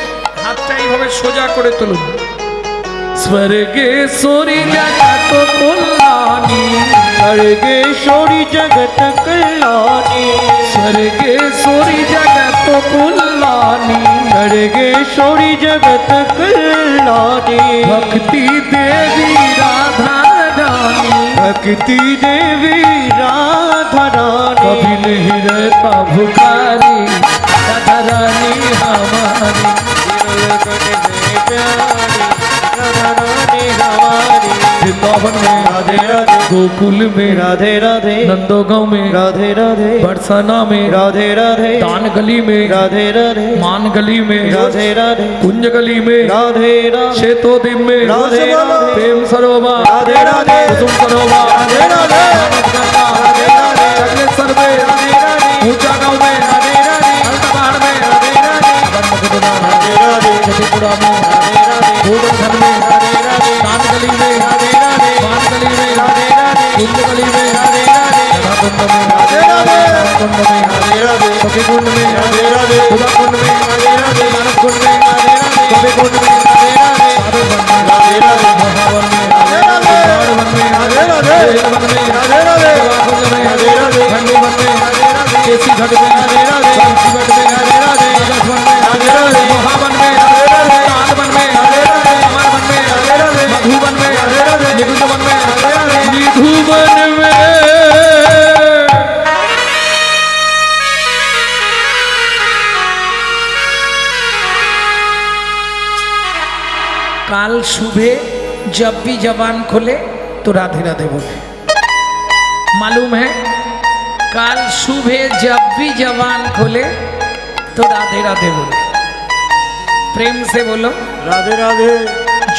হাতটা এইভাবে সোজা করে তুলুন। স্বর্গেশ্বরী জগত কল্যাণী, सर्गेश्वरी जगत कल्याणी, स्वर्गेश्वरी जगत कल्याणी, सर्गेश्वरी जगत कल्याणी, भक्ति देवी राधा रानी, भक्ति देवी राधा रानी, कभी नहीं रहता भुखारी राधा रानी हमारी। तीन लोकन राधे राधे वृंदावन में राधे राधे गोकुल में राधे राधे नंदोगांव में राधे राधे बरसाना में राधे राधे दान गली में राधे राधे मान गली में राधे राधे कुंज गली में राधे राधे शेतोदिम में राधे राधे प्रेम सरोवर राधे राधे कुसुम सरोवर राधे राधे राधे राधे अग्लेसर में राधे राधे ऊंचा गांव में राधे राधे पहाड़ में राधे राधे राधे राधे छत्तीसगढ़ में राधे राधे गोवर्धन में राधे राधे दान गली में राधे राधे मान गली में राधे राधे कुंज गली में राधे राधे राधाकुंड में राधे राधे कुंड में राधे राधे सखी कुंड में राधे राधे खुदा कुंड में राधे राधे मानस कुंड में राधे राधे कवि कुंड में राधे राधे साधु वन में राधे राधे महावन में राधे राधे गौड़ वन में राधे राधे वेद वन में राधे राधे कुंज में राधे राधे खंडी वन में राधे राधे केसी घाट में राधे राधे कांसी घाट में राधे राधे राजस वन में राधे राधे महावन में राधे राधे ताल वन में राधे राधे अमर वन में राधे राधे मधु वन में राधे राधे निकुंज वन में राधे राधे निधु वन में काल सुबह जब भी जबान खोले तो राधे राधे बोले। मालूम है काल सुबह जब भी जबान खोले तो राधे राधे बोले। प्रेम से बोलो, राधे राधे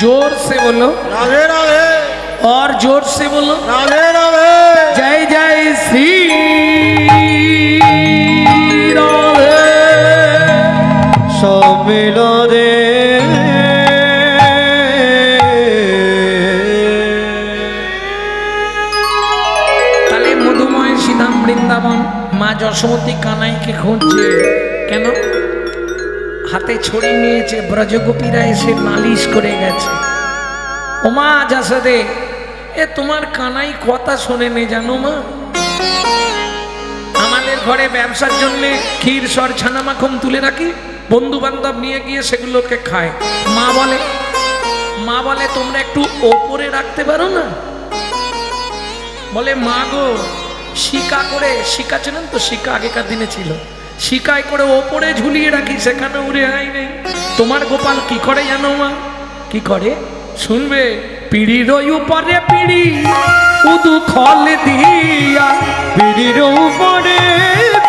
जोर से बोलो राधे राधे और जोर से बोलो। राधे राधे जय जय श्री राधे सम्मिलने তাহলে মধুময় শ্রীধাম বৃন্দাবন মা যশোমতী কানাইকে খুঁজছে কেন? হাতে ছড়ি নিয়েছে, ব্রজগোপীরা এসে নালিশ করে গেছে। ওমা যশোদে, এ তোমার কানাই কথা শোনে নে জানো মা? আমাদের ঘরে ব্যবসার জন্য ক্ষীর সর ছানা মাখন তুলে রাখি, বন্ধু বান্ধব নিয়ে গিয়ে সেগুলোকে খায়। মা বলে তোমরা একটু ওপরে রাখতে পারো না? বলে মা গো, শিকা করে, শিকা ছিলেন তো, শিকা আগেকার দিনে ছিল, শিকায় করে ওপরে ঝুলিয়ে রাখি, সেখানে উড়ে আই নেই। তোমার গোপাল কি করে জানো মা? কি করে শুনবে? পিড়ির উপরে পিড়ি উদু খল দিয়া, পিড়ির উপরে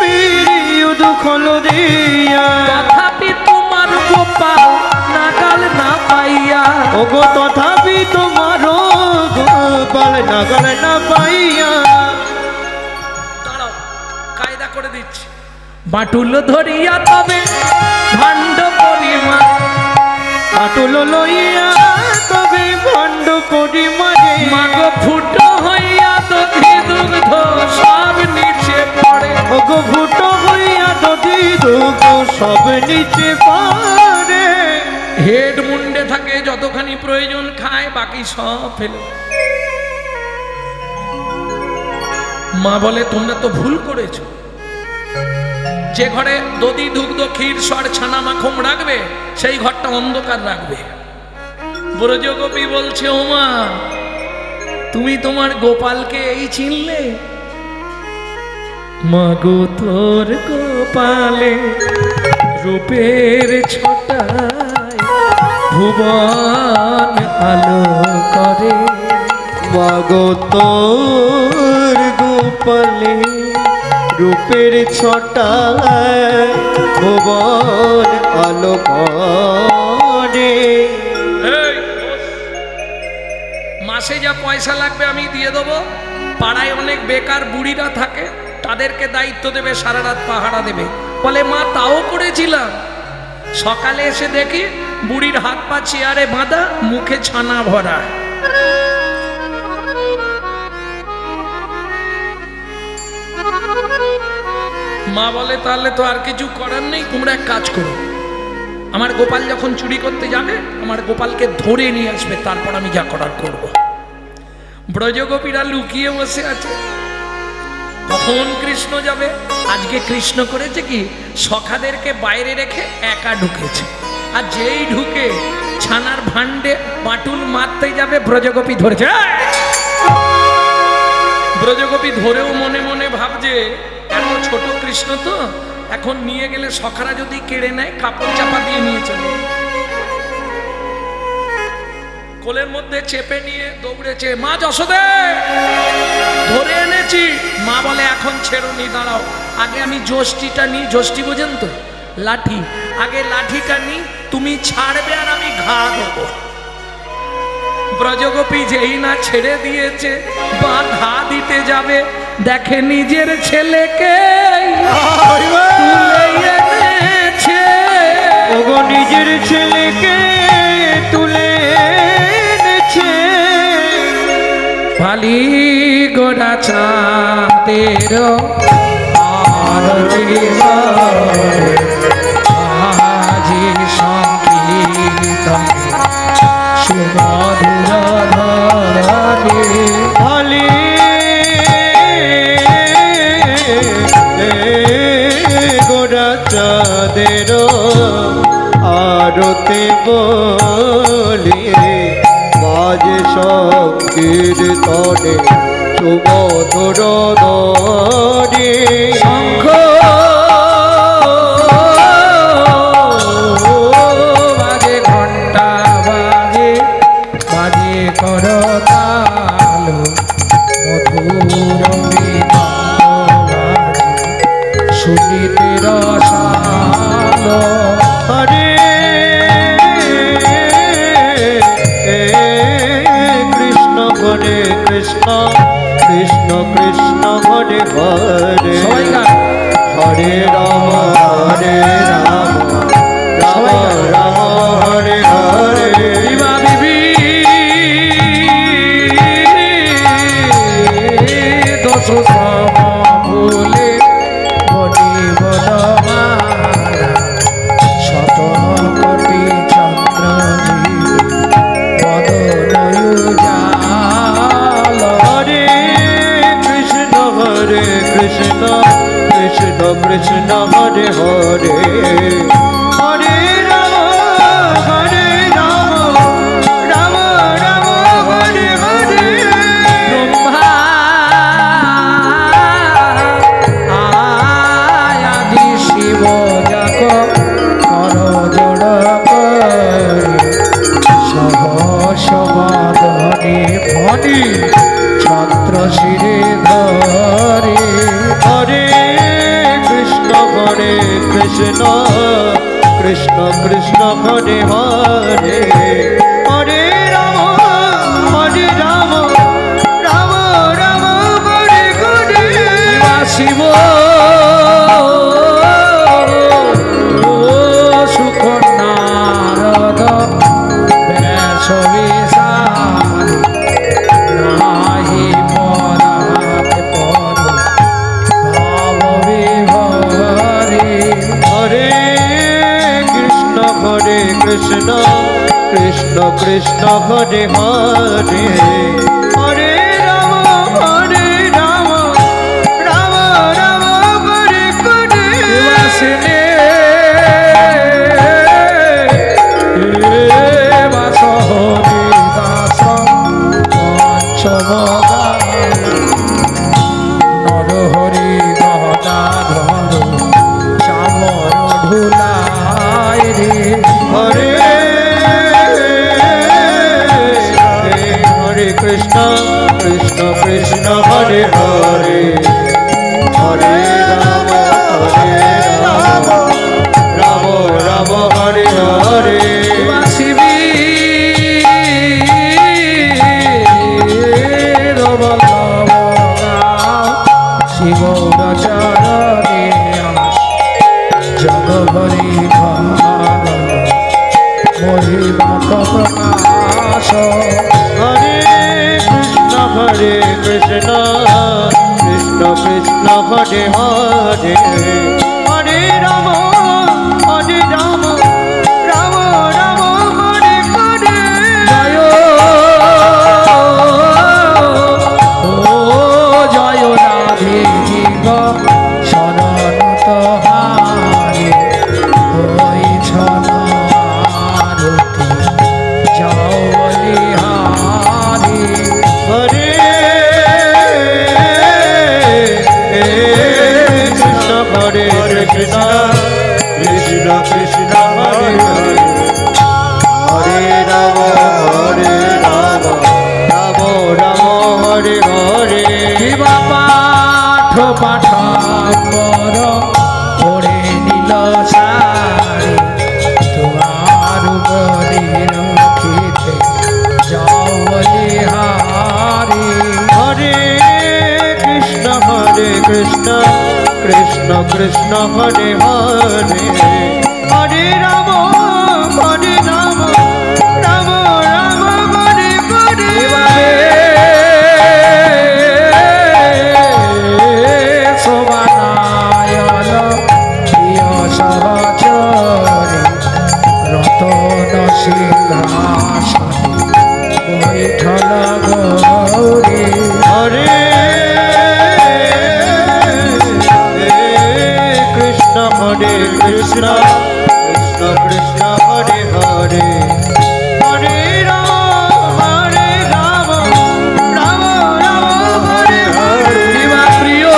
পিড়ি দুখল দিয়া, তথাপি তোমার গোপাল নাগাল না পাইয়া। ওগো তথাপি তোমার গোপাল নাগাল না পাইয়া। দাঁড়াও, কায়দা করে দিচ্ছি। বাটুল ধরিয়া তবে ভাণ্ড পরিমা, আটল লইয়া তবে ভণ্ড পরিমাণে, মাগো ফুটো হইয়া দধি দুগ্ধ সব নিচে পড়ে। ওগো ফুটো হইয়া দধি দুগ্ধ সব নিচে পড়ে। হেড মুন্ডে থাকে, যতখানি প্রয়োজন খায়, বাকি সব ফেলে। মা বলে তোমরা তো ভুল করেছো, যে ঘরে দধি দুগ্ধ ক্ষীর সর ছানা মাখন রাখবে সেই ঘরটা অন্ধকার রাখবে। ব্রজগোপী বলছে ওমা, তুমি তোমার গোপালকে এই চিনলে? মাগো তোর গোপালে রূপের ছটায় ভুবন আলো করে। মাগো তোর গোপালে রূপের ছটায় ভুবন আলো করে। মাসে যা পয়সা লাগবে আমি দিয়ে দেবো। পাড়ায় অনেক বেকার বুড়িরা থাকে, তাদেরকে দায়িত্ব দেবে, সারা রাত পাহারা দেবে। বলে মা তাও করেছিলাম, সকালে এসে দেখি বুড়ির হাত পা চেয়ারে বাঁধা, মুখে ছানা ভরা। মা বলে তাহলে তো আর কিছু করার নেই, তোমরা এক কাজ করো, আমার গোপাল যখন চুরি করতে যাবে আমার গোপালকে ধরে নিয়ে আসবে, তারপর আমি যা করার করব। ব্রজগোপীরা লুকিয়ে বসে আছে, কখন কৃষ্ণ যাবে। আজকে কৃষ্ণ করেছে কি, সখাদেরকে বাইরে রেখে একা ঢুকেছে, আর যেই ঢুকে ছানার ভান্ডে বাটুল মারতে যাবে, ব্রজগোপী ধরেছে। ব্রজগোপী ধরেও মনে মনে ভাবছে এত ছোট কৃষ্ণ তো, এখন নিয়ে গেলে সখারা যদি কেড়ে নেয়, কাপড় চাপা দিয়ে নিয়ে চলে। কোলের মধ্যে চেপে নিয়ে দৌড়েছে, মা যশোদে ধরে এনেছি। মা বলে এখন ছেড়ুনি, দাঁড়াও, আগে আমি যষ্টিটা নিই। যষ্টি বোঝেন তো, লাঠি, আগে লাঠিটা নিই, তুমি ছাড়বে আর আমি ঘা দেবো। ব্রজগোপী যেই না ছেড়ে দিয়েছে, বা ঘা দিতে যাবে, দেখে নিজের ছেলেকে তুলে এনেছে। ওগো নিজের ছেলেকে তুলে এনেছে। ভালি গোড়া চাঁদের আরতি আজি সংকীর্তন সুমধুর ধ্বনি। ভালি গোড়া চাঁদের আরতি বলি বাজে সংকীর্তনে সুমধুর ধ্বনি। শঙ্খ বাজে, ঘণ্টা বাজে, বাজে করতাল, মধুর মৃদঙ্গ বাজে, শুনিতে রসাল। হরে কৃষ্ণ হরে কৃষ্ণ কৃষ্ণ কৃষ্ণ হরে হরে। সবাই গান। হরে রাম রাম রাম হরে হরে। বিমা বিবি দোষ সম ভুলে বনি বনমালা, শত কোটি চন্দ্র বদনয়ুজাল। হরে কৃষ্ণ কৃষ্ণ কৃষ্ণ কৃষ্ণ হরে হরে। হরে রাম রাম রাম হরে হরে। ব্রহ্মা আদি শিব যাক কর জড় সহস বাদনে ভনি ছত্র শিরে ধরে। হরে কৃষ্ণ কৃষ্ণ কৃষ্ণ কৃষ্ণ হরে হরে। হরে রাম রাম রাম রাম হরে হরে। শিব সুখ নারদ ব্যাস বিশাল, নাহি পরাত পর ভাব বিভরে। হরে কৃষ্ণ কৃষ্ণ কৃষ্ণ কৃষ্ণ হরে হরে। হরে রাম রাম রাম রাম হরে হরে। বাসনে বাসহরি দাস পঞ্চম নরহরি গদাধর চামর ঢুলায় রে। হরে হরে কৃষ্ণ কৃষ্ণ কৃষ্ণ হরে হরে। হরে রাম রাম রাম হরে হরে। শিবী শিবচরণে জগবরি মহিমা প্রকাশ। হরে কৃষ্ণ কৃষ্ণ কৃষ্ণ কৃষ্ণ হরে হরে। হরে রাম রাম রাম হরে হরে। জয় ও জয় রাধে জীব শরণ তোহারে, হইছ আরতি যাও বলিহারি। হরে কৃষ্ণ পাঠাম্বর পরে নীল শাড়ি তোমার উপরে রাখিতে যাও বলিহারি। হরে কৃষ্ণ কৃষ্ণ কৃষ্ণ হরে হরে, হরে রাম রাম রাম হরে হরে। শোভানায়ন প্রিয় সহচরী রতন সিংহাসন বৈঠল গৌরী। হরে কৃষ্ণ কৃষ্ণ কৃষ্ণ হরে হরে, হরে রাম রাম রাম হরে হরে। প্রিয়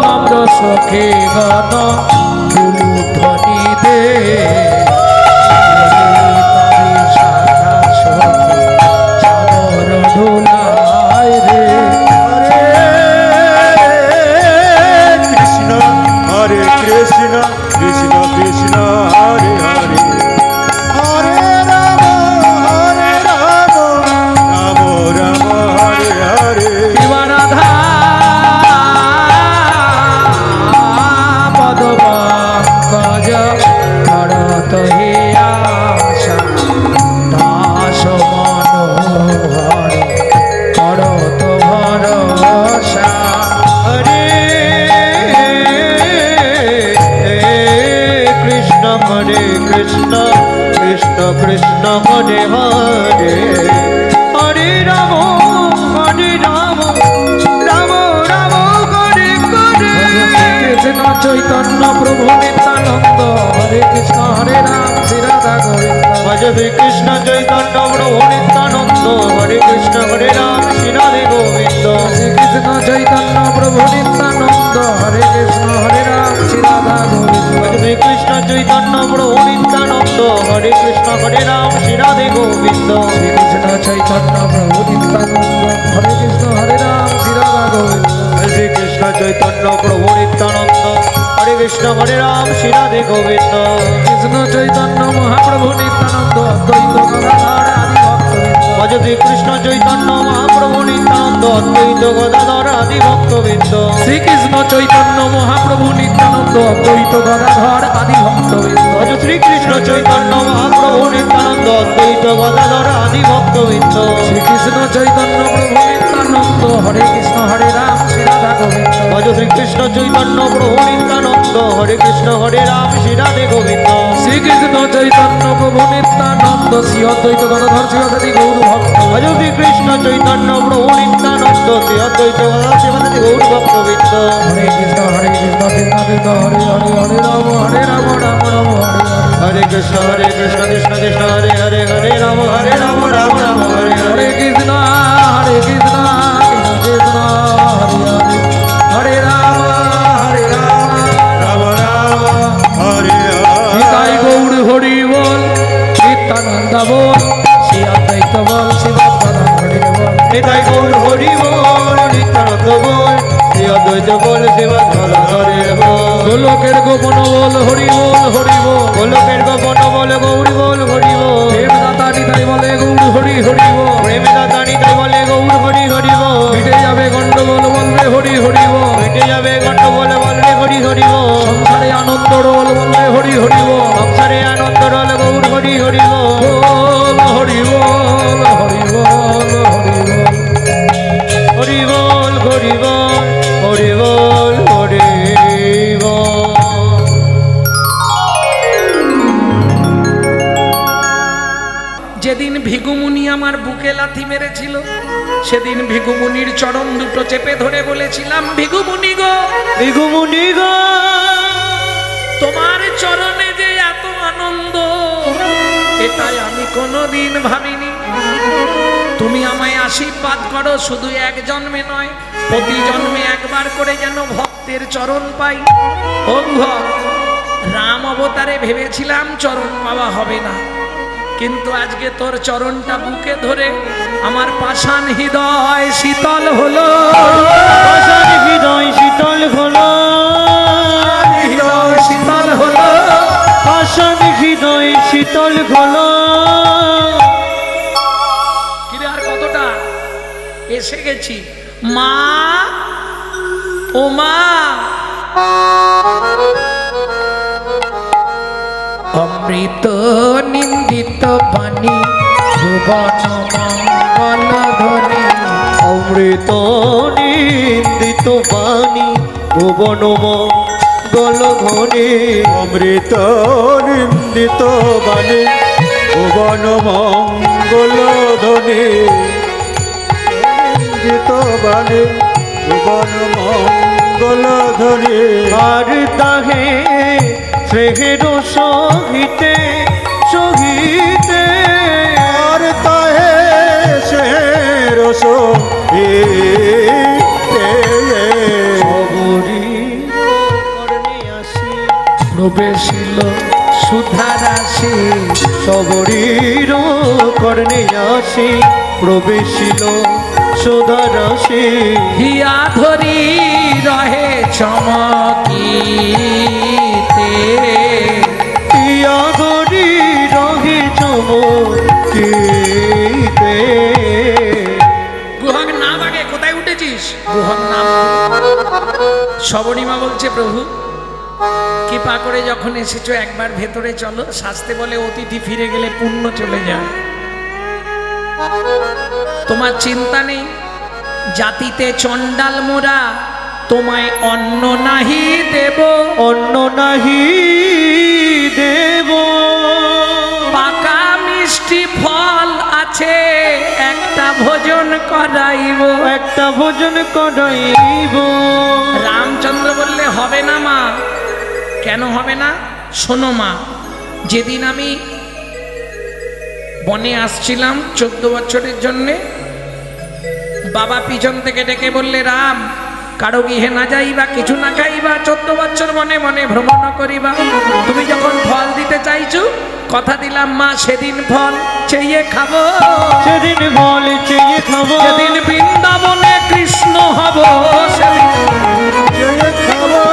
নম্র সখী গণ দুলু ধ্বনি দে সাদা সখী চাদর ঢোলায় রে। হরে কৃষ্ণ কৃষ্ণ কৃষ্ণ হরে হরে, হরে রাম রাম রাম হরে হরে। রাধা পদ পঙ্কজ করত হে আশা দাস মনোহর করত ভরসা। হরে কৃষ্ণ কৃষ্ণ কৃষ্ণ কৃষ্ণ হরে হরে, হরে রাম রাম রাম হরে হরে। কৃষ্ণ চৈতন্য প্রভু নিত্যানন্দ হরে কৃষ্ণ হরে রাম শ্রী রাধা গোবিন্দ। ভজ শ্রী কৃষ্ণ চৈতন্য প্রভু নিত্যানন্দ, হরে কৃষ্ণ হরে রাম শ্রী রাধে গোবিন্দ। শ্রীকৃষ্ণ চৈতন্য প্রভু নিত্যানন্দ হরে কৃষ্ণ হরে রাম শ্রী রাধা গোবিন্দ। ভজ শ্রী কৃষ্ণ চৈতন্য প্রভু নিত্যানন্দ, হরে কৃষ্ণ হরে রাম শ্রী রাধে গোবিন্দ। শ্রীকৃষ্ণ চৈতন্য প্রভু নিত্যানন্দ হরে কৃষ্ণ হরে রাম শ্রী রাধা গোবিন্দ। শ্রী কৃষ্ণ চৈতন্য প্রভু নিত্যানন্দ, হরে কৃষ্ণ হরে রাম শ্রী রাধে গোবিন্দ। কৃষ্ণ চৈতন্য মহাপ্রভু নিত্যানন্দ অদ্বৈত গদাধর আদি ভক্তবৃন্দ। ভজ শ্রী কৃষ্ণ চৈতন্য মহাপ্রভু নিত্যানন্দ, অদ্বৈত গদাধর আদি ভক্তবৃন্দ। শ্রীকৃষ্ণ চৈতন্য মহাপ্রভু নিত্যানন্দ অদ্বৈত গদাধর আদি ভক্তবৃন্দ। ভজ শ্রী কৃষ্ণ চৈতন্য মহাপ্রভু নিত্যানন্দ, অদ্বৈত গদাধর আদি ভক্তবৃন্দ। শ্রীকৃষ্ণ চৈতন্য প্রভু নিত্যানন্দ হরে কৃষ্ণ হরে রাম শ্রী রাধা গোবিন্দ। ভজ শ্রী কৃষ্ণ চৈতন্য প্রভু নিত্যানন্দ, হরে কৃষ্ণ হরে রাম শ্রী রাধে গোবিন্দ। শ্রীকৃষ্ণ চৈতন্য প্রভু নিত্যানন্দ শ্রী অদ্বৈত গদাধর শিবাদি গৌর ভক্ত। ভজ শ্রী কৃষ্ণ চৈতন্য প্রভু নিত্যানন্দ, শ্রী অদ্বৈত গদাধর শিবাদি গৌর ভক্তবৃন্দ। হরে কৃষ্ণ কৃষ্ণ কৃষ্ণ হরে হরে হরে রাম রাম রাম হরে হরে। হরে কৃষ্ণ কৃষ্ণ কৃষ্ণ হরে হরে, হরে রাম রাম রাম হরে হরে। হরে কৃষ্ণ কৃষ্ণ কৃষ্ণ হরে হরে হরে রাম রাম রাম হরে হরে। নিতাই গৌর হরি বল নিত্যানন্দ বল শ্রী অদ্বৈত বল শিবাত্মানন্দ হরি বল। নিতাই গৌর হরি বল, নিত্যানন্দ বল, শ্রী অদ্বৈত বল, শিবাত্মানন্দ হরি বল। গোলকের গোপন বল হরি বল হরি বল। গোলকের গোপন বল গৌরী বল হরি বল। প্রেমদাতা নিতাই বলে গৌর হরি হরি বল। প্রেমদাতা নিতাই বলে গৌর হরি হরি বল। মিটে যাবে গন্ডগোল বলবে হরি হরি বল। মিটে যাবে গন্ডগোল বলবে হরি হরি বল। সংসারে আনন্দ রোল বলবে হরি হরি বল। সংসারে আনন্দ রল গৌর হরি হরি বল। বল হরি বল হরি বল হরি বল। হরি বল হরি বল হরি বল হরি বল। যেদিন ভিগুমুনি আমার বুকে লাথি মেরেছিল সেদিন ভিগুমুনির চরণ দুটো চেপে ধরে বলেছিলাম, ভিগুমুনি গো ভিগুমুনি গো, তোমার চরণে যে এত আনন্দ এটাই আমি কোনোদিন ভাবিনি। তুমি আমায় আশীর্বাদ করো, শুধু এক জন্মে নয় প্রতি জন্মে একবার করে যেন ভক্তের চরণ পাই। ও ভক্ত, রাম অবতারে ভেবেছিলাম চরণ পাওয়া হবে না, কিন্তু আজকে তোর চরণটা বুকে ধরে আমার পাষাণ হৃদয় শীতল হলো, পাষাণ হৃদয় শীতল হলো, হৃদয় শীতল হলো। পাষাণ হৃদয় শীতল হলো। কিরে আর কতটা? এসে গেছি। মা, ও মা, অমৃত নিন্দিত বাণী ভুবন মঙ্গল ধ্বনি, অমৃত নিন্দিত বাণী ভুবন মঙ্গল ধ্বনি, অমৃত নিন্দিত বাণী ভুবন মঙ্গল ধ্বনি, নিন্দিত বাণী ভুবন মঙ্গল ধ্বনি। আর তাহে স্নেহের সহিতে সহিতে, আর তাহে স্নেহের সহিতে, সবরীর কর্ণে আসি প্রবেশিল সুধা রাশি, সবরীর কর্ণে আসি প্রবেশিল সুধা রাশি। হিয়া ধরি রহে চমকিতে, হিয়া ধরি রহে চমকিতে। গুহক নাম আগে কোথায় উঠেছিস? গুহক নাম। সবরীমা বলছে প্রভু কৃপা করে যখন এসেছো একবার ভেতরে চলো, শাস্তে বলে অতিথি ফিরে গেলে পুণ্য চলে যায়। তোমার চিন্তা নেই, জাতিতে চণ্ডাল মোরা তোমায় অন্ন নাহি দেব, অন্ন নাহি দেব। পাকা মিষ্টি ফল আছে একটা ভোজন করাইব, একটা ভোজন করাইব। রামচন্দ্র বললে হবে না মা। কেন হবে না? শোনো মা, যেদিন আমি বনে আসছিলাম 14 বছরের জন্যে, বাবা পিছন থেকে ডেকে বললে রাম কারো গৃহে না যাইবা, কিছু না খাইবা, 14 বছর মনে মনে ভ্রমণ করিবা। তুমি যখন ফল দিতে চাইছো, কথা দিলাম মা সেদিন ফল চেয়ে খাবো, সেদিন ফল চেয়ে খাবো, সেদিন বৃন্দাবনে কৃষ্ণ হব, সেদিন চেয়ে খাবো।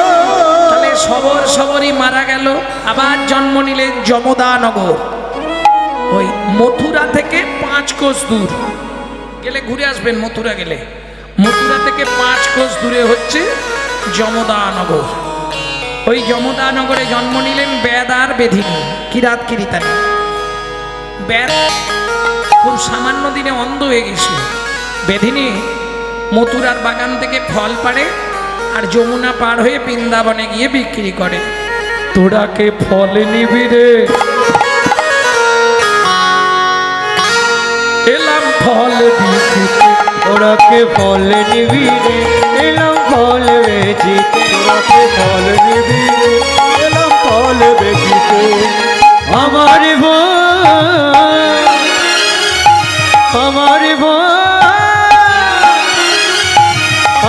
তাহলে সবরই মারা গেল, আবার জন্ম নিলেন যমদানগর। ওই মথুরা থেকে 5 কোষ দূর গেলে ঘুরে আসবেন, মথুরা গেলে মথুরা থেকে 5 কোষ দূরে হচ্ছে যমদানগর। ওই যমদানগরে জন্ম নিলেন বেদ আর বেধিনী, কিরাত কিরিতানি। বেদ খুব সামান্য দিনে অন্ধ হয়ে গেছিল। বেধিনী মথুরার বাগান থেকে ফল পাড়ে আর যমুনা পার হয়ে বৃন্দাবনে গিয়ে বিক্রি করে। তোরাকে ফল নিবি রে, এলাম ফল বিক্রিতে, ওরাকে ফল নিবি রে, এলাম ফল বেচিতে। ওরাকে ফল নিবি রে, এলাম ফল বেচিতে। আমার বোন, আমার বোন,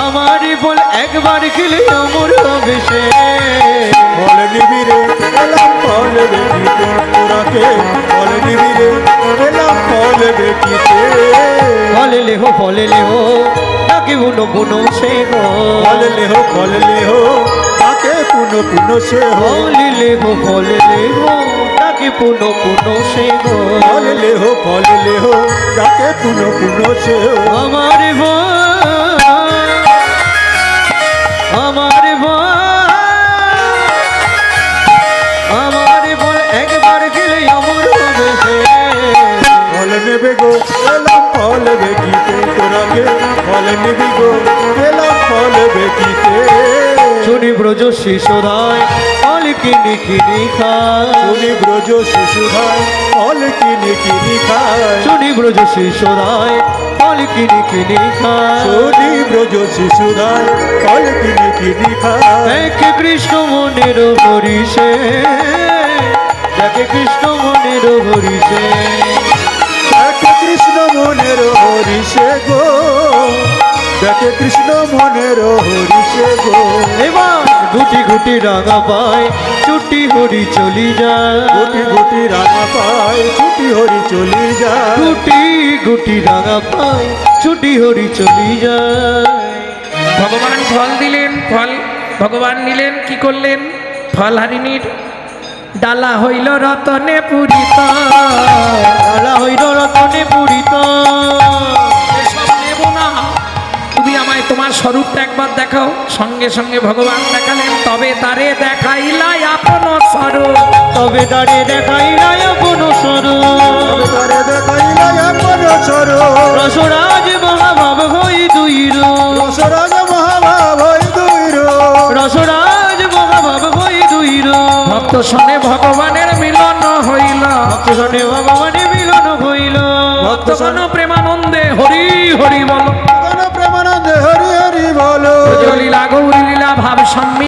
আমার বোন একবার খেলে অমর হবে সে। ফল নিবি রে, এলাম ফল বেচিতে। ওরাকে ফল নিবি রে, এলাম ফল বেচিতে। ফল লেহো, ফল লেহো, তাকে বুনো বুনো সে হো। ফল লেহো, তাকে পুনো পুনো সে হো। ফল লেহো, তাকে পুনো পুনো সে হো। ফল লেহো, তাকে পুনো পুনো সে হো। আমার বোন, আমার বোন, আমার বোন একবার গেলে অমর হবে সে। ফল নেবে গো, এলাম ফল বেকিতে। তোরাকে ফল নিবি গো, এলাম ফল বেকিতে। শুনি ব্রজ শিশুধায় ফল কিনি কিনি খায়। শুনি ব্রজ শিশুধায় ফল কিনি কিনি খায়। শুনি ব্রজ শিশুধায় ফল কিনি কিনি খায়। শুনি ব্রজ শিশুধায় ফল কিনি কিনি খায়। দেখে কৃষ্ণ মনের হরিষে, দেখে কৃষ্ণ মনের হরিষে, দেখে কৃষ্ণ মনের হরিষে গো, দেখে কৃষ্ণ মনের হরিষে গো। এবার গুটি গুটি রাঙা পায়, চুটি ছুটি হরি চলি যায় গুটি গুটি রাঙা পায় ছুটি হরি চলি যায় গুটি গুটি রাঙা পায় ছুটি হরি চলি যায় ভগবান ফল দিলেন, ফল ভগবান নিলেন, কি করলেন? ফল হারিণীর ডালা হইল রতনে পূরিত। ডালা হইল রতনে পূরিত এসব নেব না, তুমি আমায় তোমার স্বরূপটা একবার দেখাও। সঙ্গে সঙ্গে ভগবান দেখালেন, তবে তারে দেখাইলাই আপন স্বরূপ। তবে দাঁড়ে দেখাই রায় আপন স্বরূপ তারে দেখাইলা আপন স্বরূপ রসরাজ মহাভাব হই দুই রূপ রসরাজ মহাভাব হই দুই রূপ রসরাজ মহাভাব হই দুই রূপ ভক্ত শোনে ভগবানের মিলন হইল। ভক্ত শোনে ভগবানে মিলন হইল ভক্তগণ প্রেমানন্দে হরি হরি বল। প্রেমানন্দে হরি হরি বলো লীলা গৌরী লীলা ভাব সম্মি